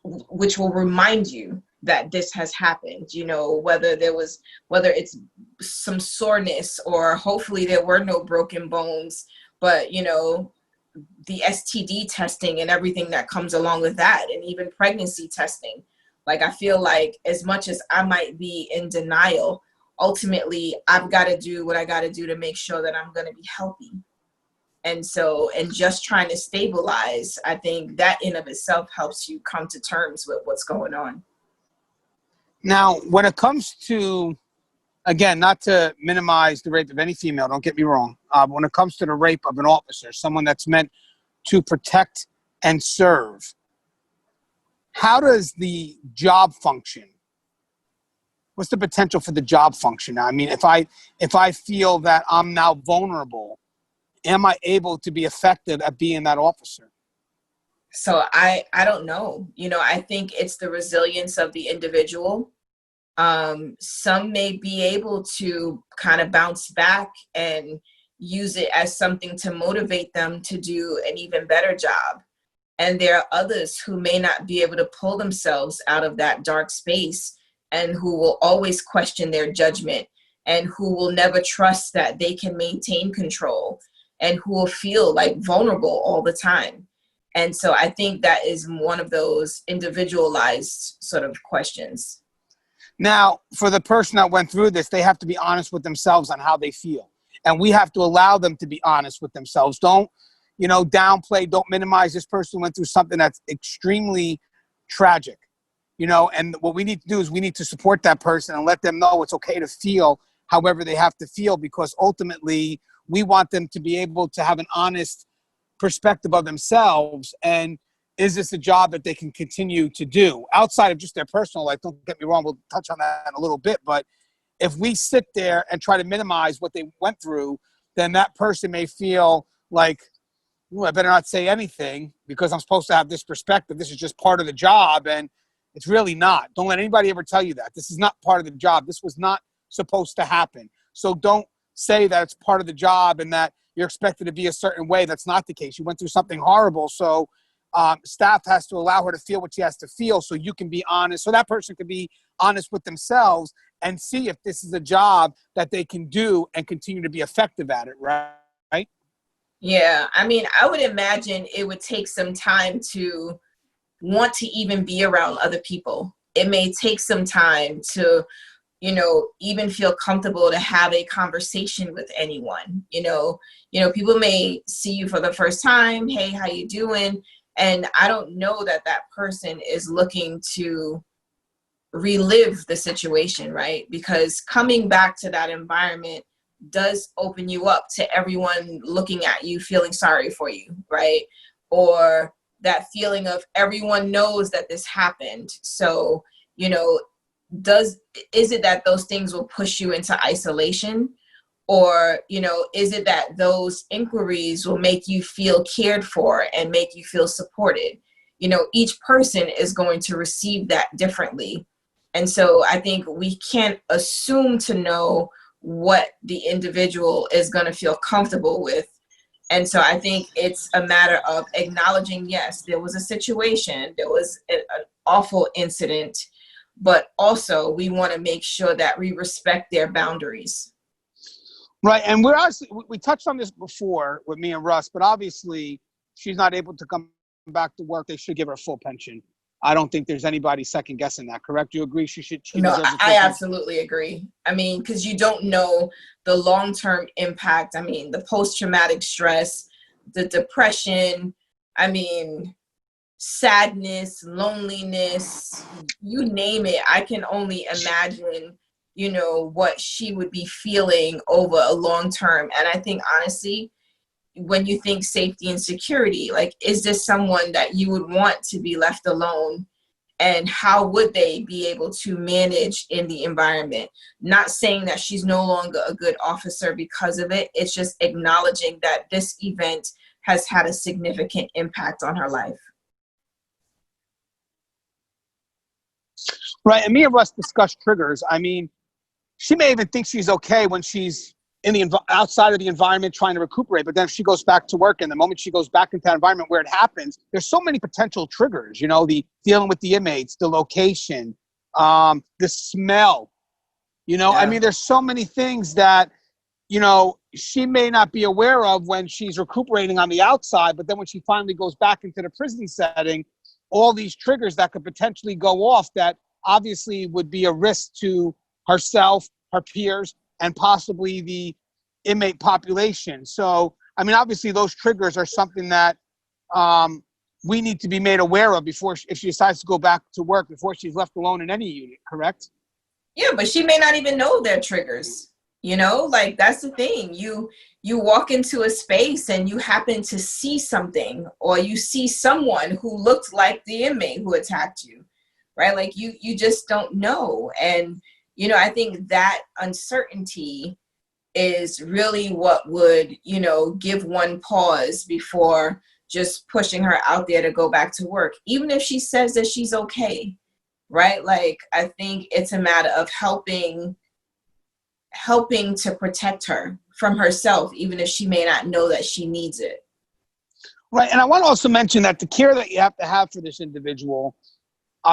[SPEAKER 2] which will remind you that this has happened, whether it's some soreness, or hopefully there were no broken bones, but the STD testing and everything that comes along with that, and even pregnancy testing. Like, I feel like as much as I might be in denial, ultimately I've got to do what I got to do to make sure that I'm going to be healthy. And so, and just trying to stabilize, I think that in of itself helps you come to terms with what's going on.
[SPEAKER 1] Now, when it comes to, again, not to minimize the rape of any female, don't get me wrong. But when it comes to the rape of an officer, someone that's meant to protect and serve, how does the job function? What's the potential for the job function? I mean, if I feel that I'm now vulnerable, am I able to be effective at being that officer?
[SPEAKER 2] So I don't know. I think it's the resilience of the individual. Some may be able to kind of bounce back and use it as something to motivate them to do an even better job. And there are others who may not be able to pull themselves out of that dark space, and who will always question their judgment, and who will never trust that they can maintain control, and who will feel like vulnerable all the time. And so I think that is one of those individualized sort of questions.
[SPEAKER 1] Now, for the person that went through this, they have to be honest with themselves on how they feel. And we have to allow them to be honest with themselves. Don't, downplay, don't minimize. This person went through something that's extremely tragic, and what we need to do is we need to support that person and let them know it's okay to feel however they have to feel, because ultimately we want them to be able to have an honest perspective of themselves. And is this a job that they can continue to do outside of just their personal life? Don't get me wrong. We'll touch on that in a little bit. But if we sit there and try to minimize what they went through, then that person may feel like, I better not say anything because I'm supposed to have this perspective. This is just part of the job. And it's really not. Don't let anybody ever tell you that. This is not part of the job. This was not supposed to happen. So don't say that it's part of the job and that you're expected to be a certain way. That's not the case. You went through something horrible. So staff has to allow her to feel what she has to feel, so you can be honest. So that person can be honest with themselves and see if this is a job that they can do and continue to be effective at it, right?
[SPEAKER 2] Yeah, I mean, I would imagine it would take some time to want to even be around other people. It may take some time to, even feel comfortable to have a conversation with anyone. People may see you for the first time. Hey, how you doing? And I don't know that that person is looking to relive the situation, right? Because coming back to that environment does open you up to everyone looking at you, feeling sorry for you, right? Or that feeling of everyone knows that this happened. So, is it that those things will push you into isolation? Or, is it that those inquiries will make you feel cared for and make you feel supported? Each person is going to receive that differently. And so I think we can't assume to know what the individual is going to feel comfortable with. And so I think it's a matter of acknowledging, yes, there was a situation, there was an awful incident, but also we want to make sure that we respect their boundaries.
[SPEAKER 1] Right. And we touched on this before with me and Russ, but obviously she's not able to come back to work. They should give her a full pension. I don't think there's anybody second guessing that. Correct? You agree? She
[SPEAKER 2] No,
[SPEAKER 1] deserves a full
[SPEAKER 2] I
[SPEAKER 1] pension?
[SPEAKER 2] absolutely agree. I mean, because you don't know the long-term impact. I mean, the post-traumatic stress, the depression, I mean, sadness, loneliness, you name it. I can only imagine, you know, what she would be feeling over a long term. And I think, honestly, when you think safety and security, like, is this someone that you would want to be left alone? And how would they be able to manage in the environment? Not saying that she's no longer a good officer because of it. It's just acknowledging that this event has had a significant impact on her life.
[SPEAKER 1] Right. And me and Russ discussed triggers. I mean, she may even think she's okay when she's in the outside of the environment trying to recuperate, but then if she goes back to work, and the moment she goes back into that environment where it happens, there's so many potential triggers, you know, the dealing with the inmates, the location, the smell, you know.
[SPEAKER 2] Yeah.
[SPEAKER 1] I mean, there's so many things that, you know, she may not be aware of when she's recuperating on the outside, but then when she finally goes back into the prison setting, all these triggers that could potentially go off that obviously would be a risk to herself, her peers, and possibly the inmate population. So, I mean, obviously those triggers are something that we need to be made aware of before, if she decides to go back to work, before she's left alone in any unit, correct?
[SPEAKER 2] Yeah, but she may not even know their triggers. You know, like, that's the thing. You walk into a space and you happen to see something, or you see someone who looked like the inmate who attacked you, right? Like, you just don't know. And, you know, I think that uncertainty is really what would, you know, give one pause before just pushing her out there to go back to work, even if she says that she's okay, right? Like, I think it's a matter of helping to protect her from herself, even if she may not know that she needs it.
[SPEAKER 1] Right. And I want to also mention that the care that you have to have for this individual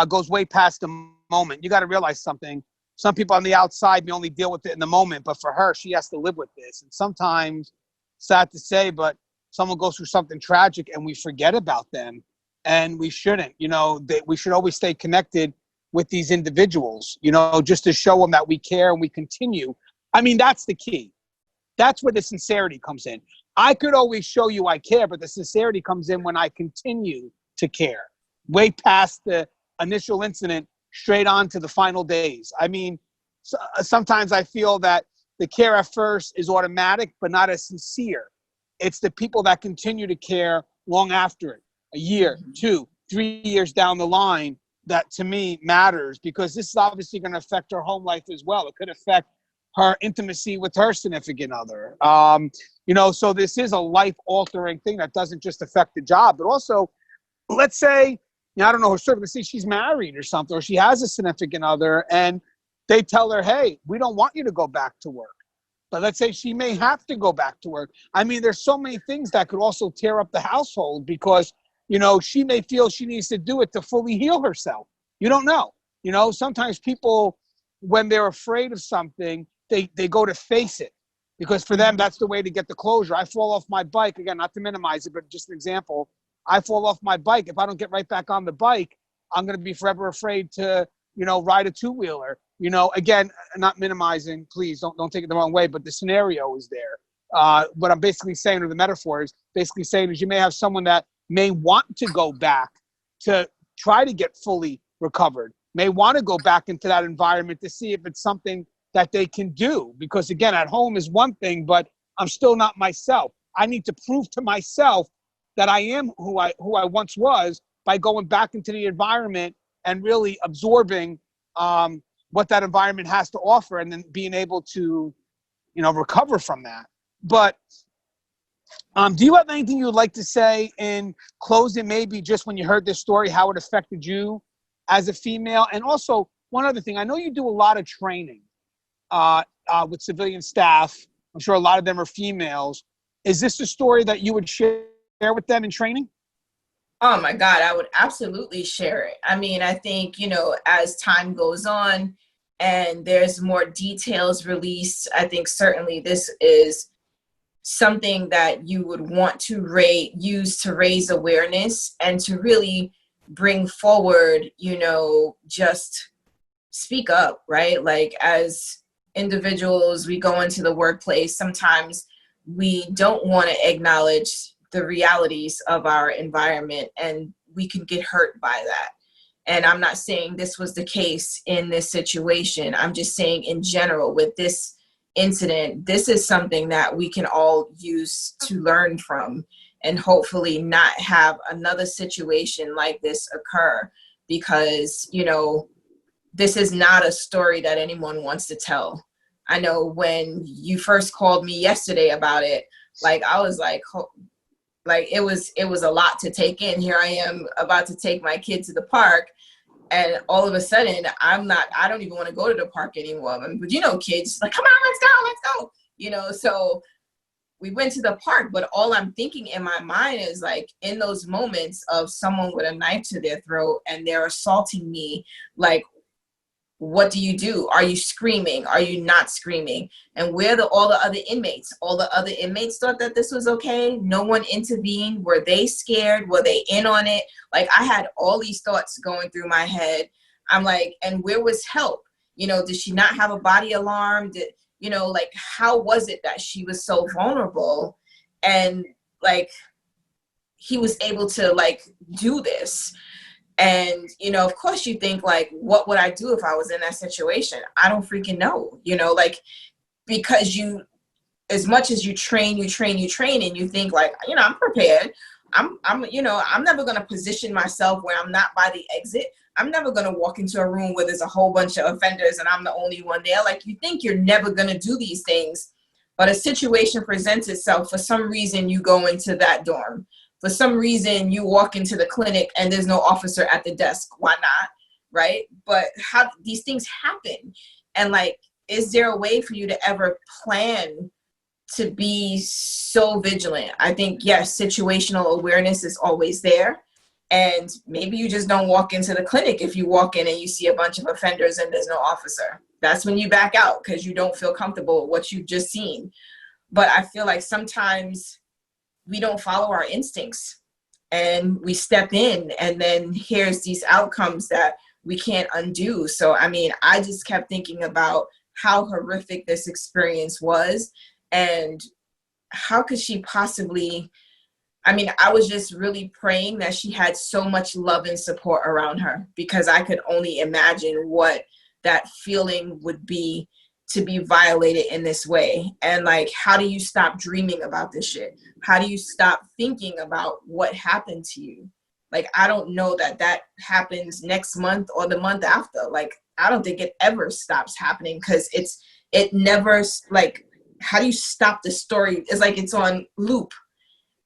[SPEAKER 1] goes way past the moment. You got to realize something. Some people on the outside may only deal with it in the moment, but for her, she has to live with this. And sometimes, sad to say, but someone goes through something tragic and we forget about them, and we shouldn't. You know, we should always stay connected with these individuals, you know, just to show them that we care and we continue. I mean, that's the key. That's where the sincerity comes in. I could always show you I care, but the sincerity comes in when I continue to care, way past the initial incident, straight on to the final days. I mean, sometimes I feel that the care at first is automatic, but not as sincere. It's the people that continue to care long after it, a year, 2, 3 years down the line, that to me matters, because this is obviously going to affect her home life as well. It could affect her intimacy with her significant other. You know, so this is a life-altering thing that doesn't just affect the job, but also, let's say, you know, I don't know her circumstances, she's married or something, or she has a significant other, and they tell her, hey, we don't want you to go back to work. But let's say she may have to go back to work. I mean, there's so many things that could also tear up the household, because, you know, she may feel she needs to do it to fully heal herself. You don't know. You know, sometimes people, when they're afraid of something, they go to face it, because for them, that's the way to get the closure. I fall off my bike, again, not to minimize it, but just an example. I fall off my bike. If I don't get right back on the bike, I'm going to be forever afraid to, you know, ride a two-wheeler. You know, again, not minimizing, please don't take it the wrong way, but the scenario is there. What I'm basically saying, or the metaphor is basically saying, is you may have someone that may want to go back to try to get fully recovered, may want to go back into that environment to see if it's something that they can do. Because again, at home is one thing, but I'm still not myself. I need to prove to myself that I am who I once was, by going back into the environment and really absorbing what that environment has to offer, and then being able to, you know, recover from that. But do you have anything you would like to say in closing, maybe just when you heard this story, how it affected you as a female, and also one other thing. I know you do a lot of training with civilian staff. I'm sure a lot of them are females. Is this a story that you would share with them in training?
[SPEAKER 2] Oh my God, I would absolutely share it. I mean, I think, as time goes on and there's more details released, I think certainly this is something that you would want to use to raise awareness and to really bring forward, just speak up, right? Like, as individuals, we go into the workplace, sometimes we don't want to acknowledge the realities of our environment, and we can get hurt by that. And I'm not saying this was the case in this situation. I'm just saying in general with this incident, this is something that we can all use to learn from and hopefully not have another situation like this occur, because, this is not a story that anyone wants to tell. I know when you first called me yesterday about it, like, I was like it was a lot to take in. Here I am about to take my kid to the park, and all of a sudden I don't even want to go to the park anymore. But kids like, come on, let's go. So we went to the park, but all I'm thinking in my mind is, like, in those moments of someone with a knife to their throat and they're assaulting me, like, what do you do? Are you screaming? Are you not screaming? And where all the other inmates? All the other inmates thought that this was okay. No one intervened. Were they scared? Were they in on it? Like, I had all these thoughts going through my head. I'm like, and where was help? Did she not have a body alarm? How was it that she was so vulnerable? And, like, he was able to, like, do this. And, of course you think, like, what would I do if I was in that situation? I don't freaking know, because as much as you train, and you think, like, I'm prepared. I'm never going to position myself where I'm not by the exit. I'm never going to walk into a room where there's a whole bunch of offenders and I'm the only one there. Like, you think you're never going to do these things, but a situation presents itself. For some reason, you go into that dorm. For some reason, you walk into the clinic and there's no officer at the desk. Why not? Right? But how these things happen. And, like, is there a way for you to ever plan to be so vigilant? I think, yes, situational awareness is always there. And maybe you just don't walk into the clinic if you walk in and you see a bunch of offenders and there's no officer. That's when you back out because you don't feel comfortable with what you've just seen. But I feel like sometimes we don't follow our instincts and we step in, and then here's these outcomes that we can't undo. So, I mean, I just kept thinking about how horrific this experience was and how could she possibly, I was just really praying that she had so much love and support around her, because I could only imagine what that feeling would be to be violated in this way. And, like, how do you stop dreaming about this shit? How do you stop thinking about what happened to you? Like, I don't know that happens next month or the month after. Like, I don't think it ever stops happening, because it never, like, how do you stop the story? It's like it's on loop,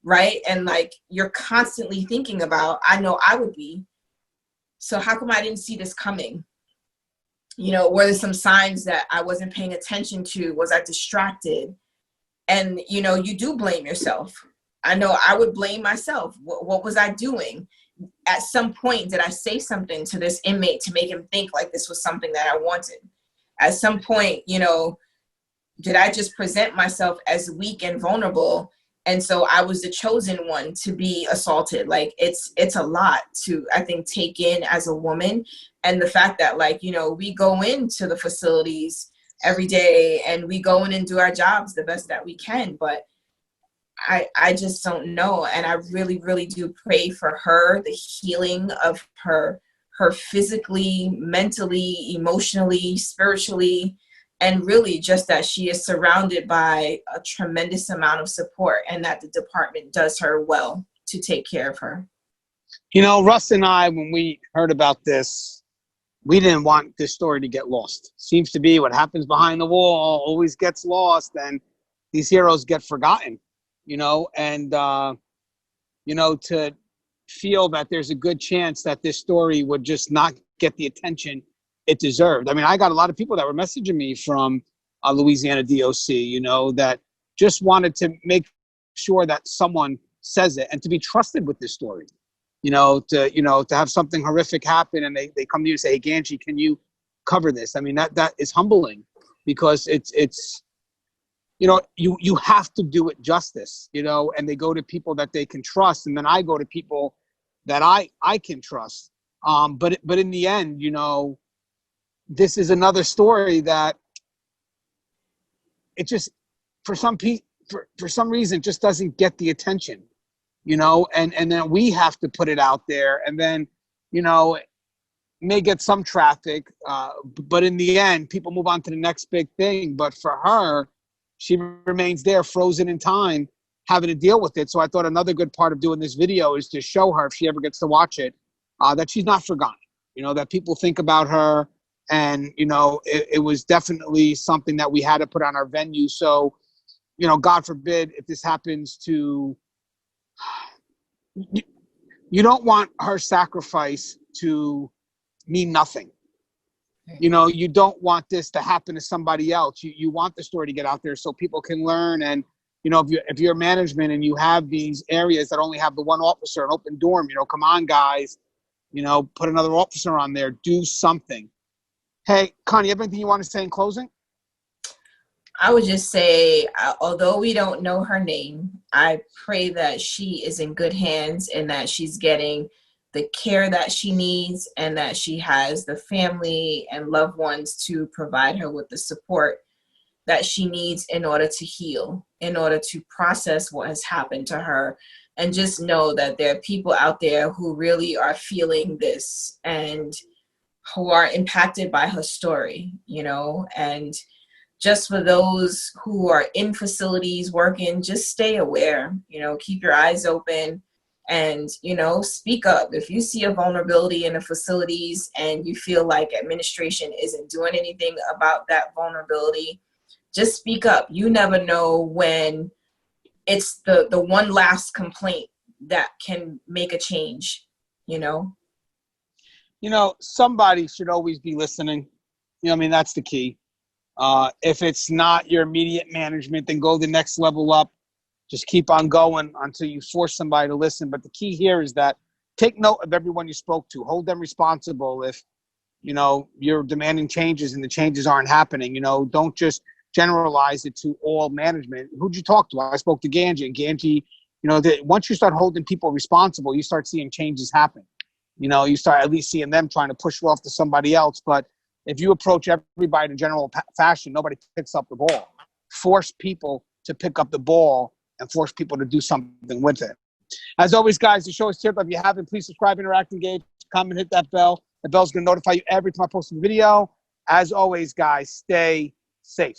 [SPEAKER 2] right? And, like, you're constantly thinking about, I know I would be. So how come I didn't see this coming? Were there some signs that I wasn't paying attention to? Was I distracted? And, you do blame yourself. I know I would blame myself. What was I doing? At some point, did I say something to this inmate to make him think like this was something that I wanted? At some point, did I just present myself as weak and vulnerable? And so I was the chosen one to be assaulted. Like, it's a lot to, I think, take in as a woman. And the fact that, like, we go into the facilities every day and we go in and do our jobs the best that we can. But I just don't know. And I really, really do pray for her, the healing of her physically, mentally, emotionally, spiritually, and really just that she is surrounded by a tremendous amount of support, and that the department does her well to take care of her.
[SPEAKER 1] Russ and I, when we heard about this, we didn't want this story to get lost. Seems to be what happens behind the wall always gets lost, and these heroes get forgotten, and, to feel that there's a good chance that this story would just not get the attention it deserved. I mean, I got a lot of people that were messaging me from Louisiana DOC, you know, that just wanted to make sure that someone says it and to be trusted with this story. You know, to have something horrific happen and they come to you and say, hey, Gangi, can you cover this? I mean, that is humbling, because it's you know, you have to do it justice, you know, and they go to people that they can trust, and then I go to people that I can trust. But in the end, you know, this is another story that it just, for some reason, just doesn't get the attention, you know, and then we have to put it out there, and then, you know, it may get some traffic, but in the end, people move on to the next big thing. But for her, she remains there, frozen in time, having to deal with it. So I thought another good part of doing this video is to show her, if she ever gets to watch it, that she's not forgotten, you know, that people think about her. And, you know, it was definitely something that we had to put on our venue. So, you know, God forbid if this happens to, you don't want her sacrifice to mean nothing. You know, you don't want this to happen to somebody else. You want the story to get out there so people can learn. And, you know, if you're management and you have these areas that only have the one officer, an open dorm, you know, come on, guys, you know, put another officer on there, do something. Hey, Connie, anything you want to say in closing?
[SPEAKER 2] I would just say, although we don't know her name, I pray that she is in good hands and that she's getting the care that she needs, and that she has the family and loved ones to provide her with the support that she needs in order to heal, in order to process what has happened to her, and just know that there are people out there who really are feeling this and who are impacted by her story, you know. And just for those who are in facilities working, just stay aware, you know, keep your eyes open. And, you know, speak up. If you see a vulnerability in the facilities and you feel like administration isn't doing anything about that vulnerability, just speak up. You never know when it's the one last complaint that can make a change, you know?
[SPEAKER 1] You know, somebody should always be listening. You know, I mean, that's the key. If it's not your immediate management, then go the next level up. Just keep on going until you force somebody to listen. But the key here is that take note of everyone you spoke to. Hold them responsible if, you know, you're demanding changes and the changes aren't happening. You know, don't just generalize it to all management. Who'd you talk to? I spoke to Gangi. And Gangi, you know, once you start holding people responsible, you start seeing changes happen. You know, you start at least seeing them trying to push it off to somebody else. But if you approach everybody in a general fashion, nobody picks up the ball. Force people to pick up the ball and force people to do something with it. As always, guys, the show is tiered. If you haven't, please subscribe, interact, engage, comment, hit that bell. The bell's going to notify you every time I post a video. As always, guys, stay safe.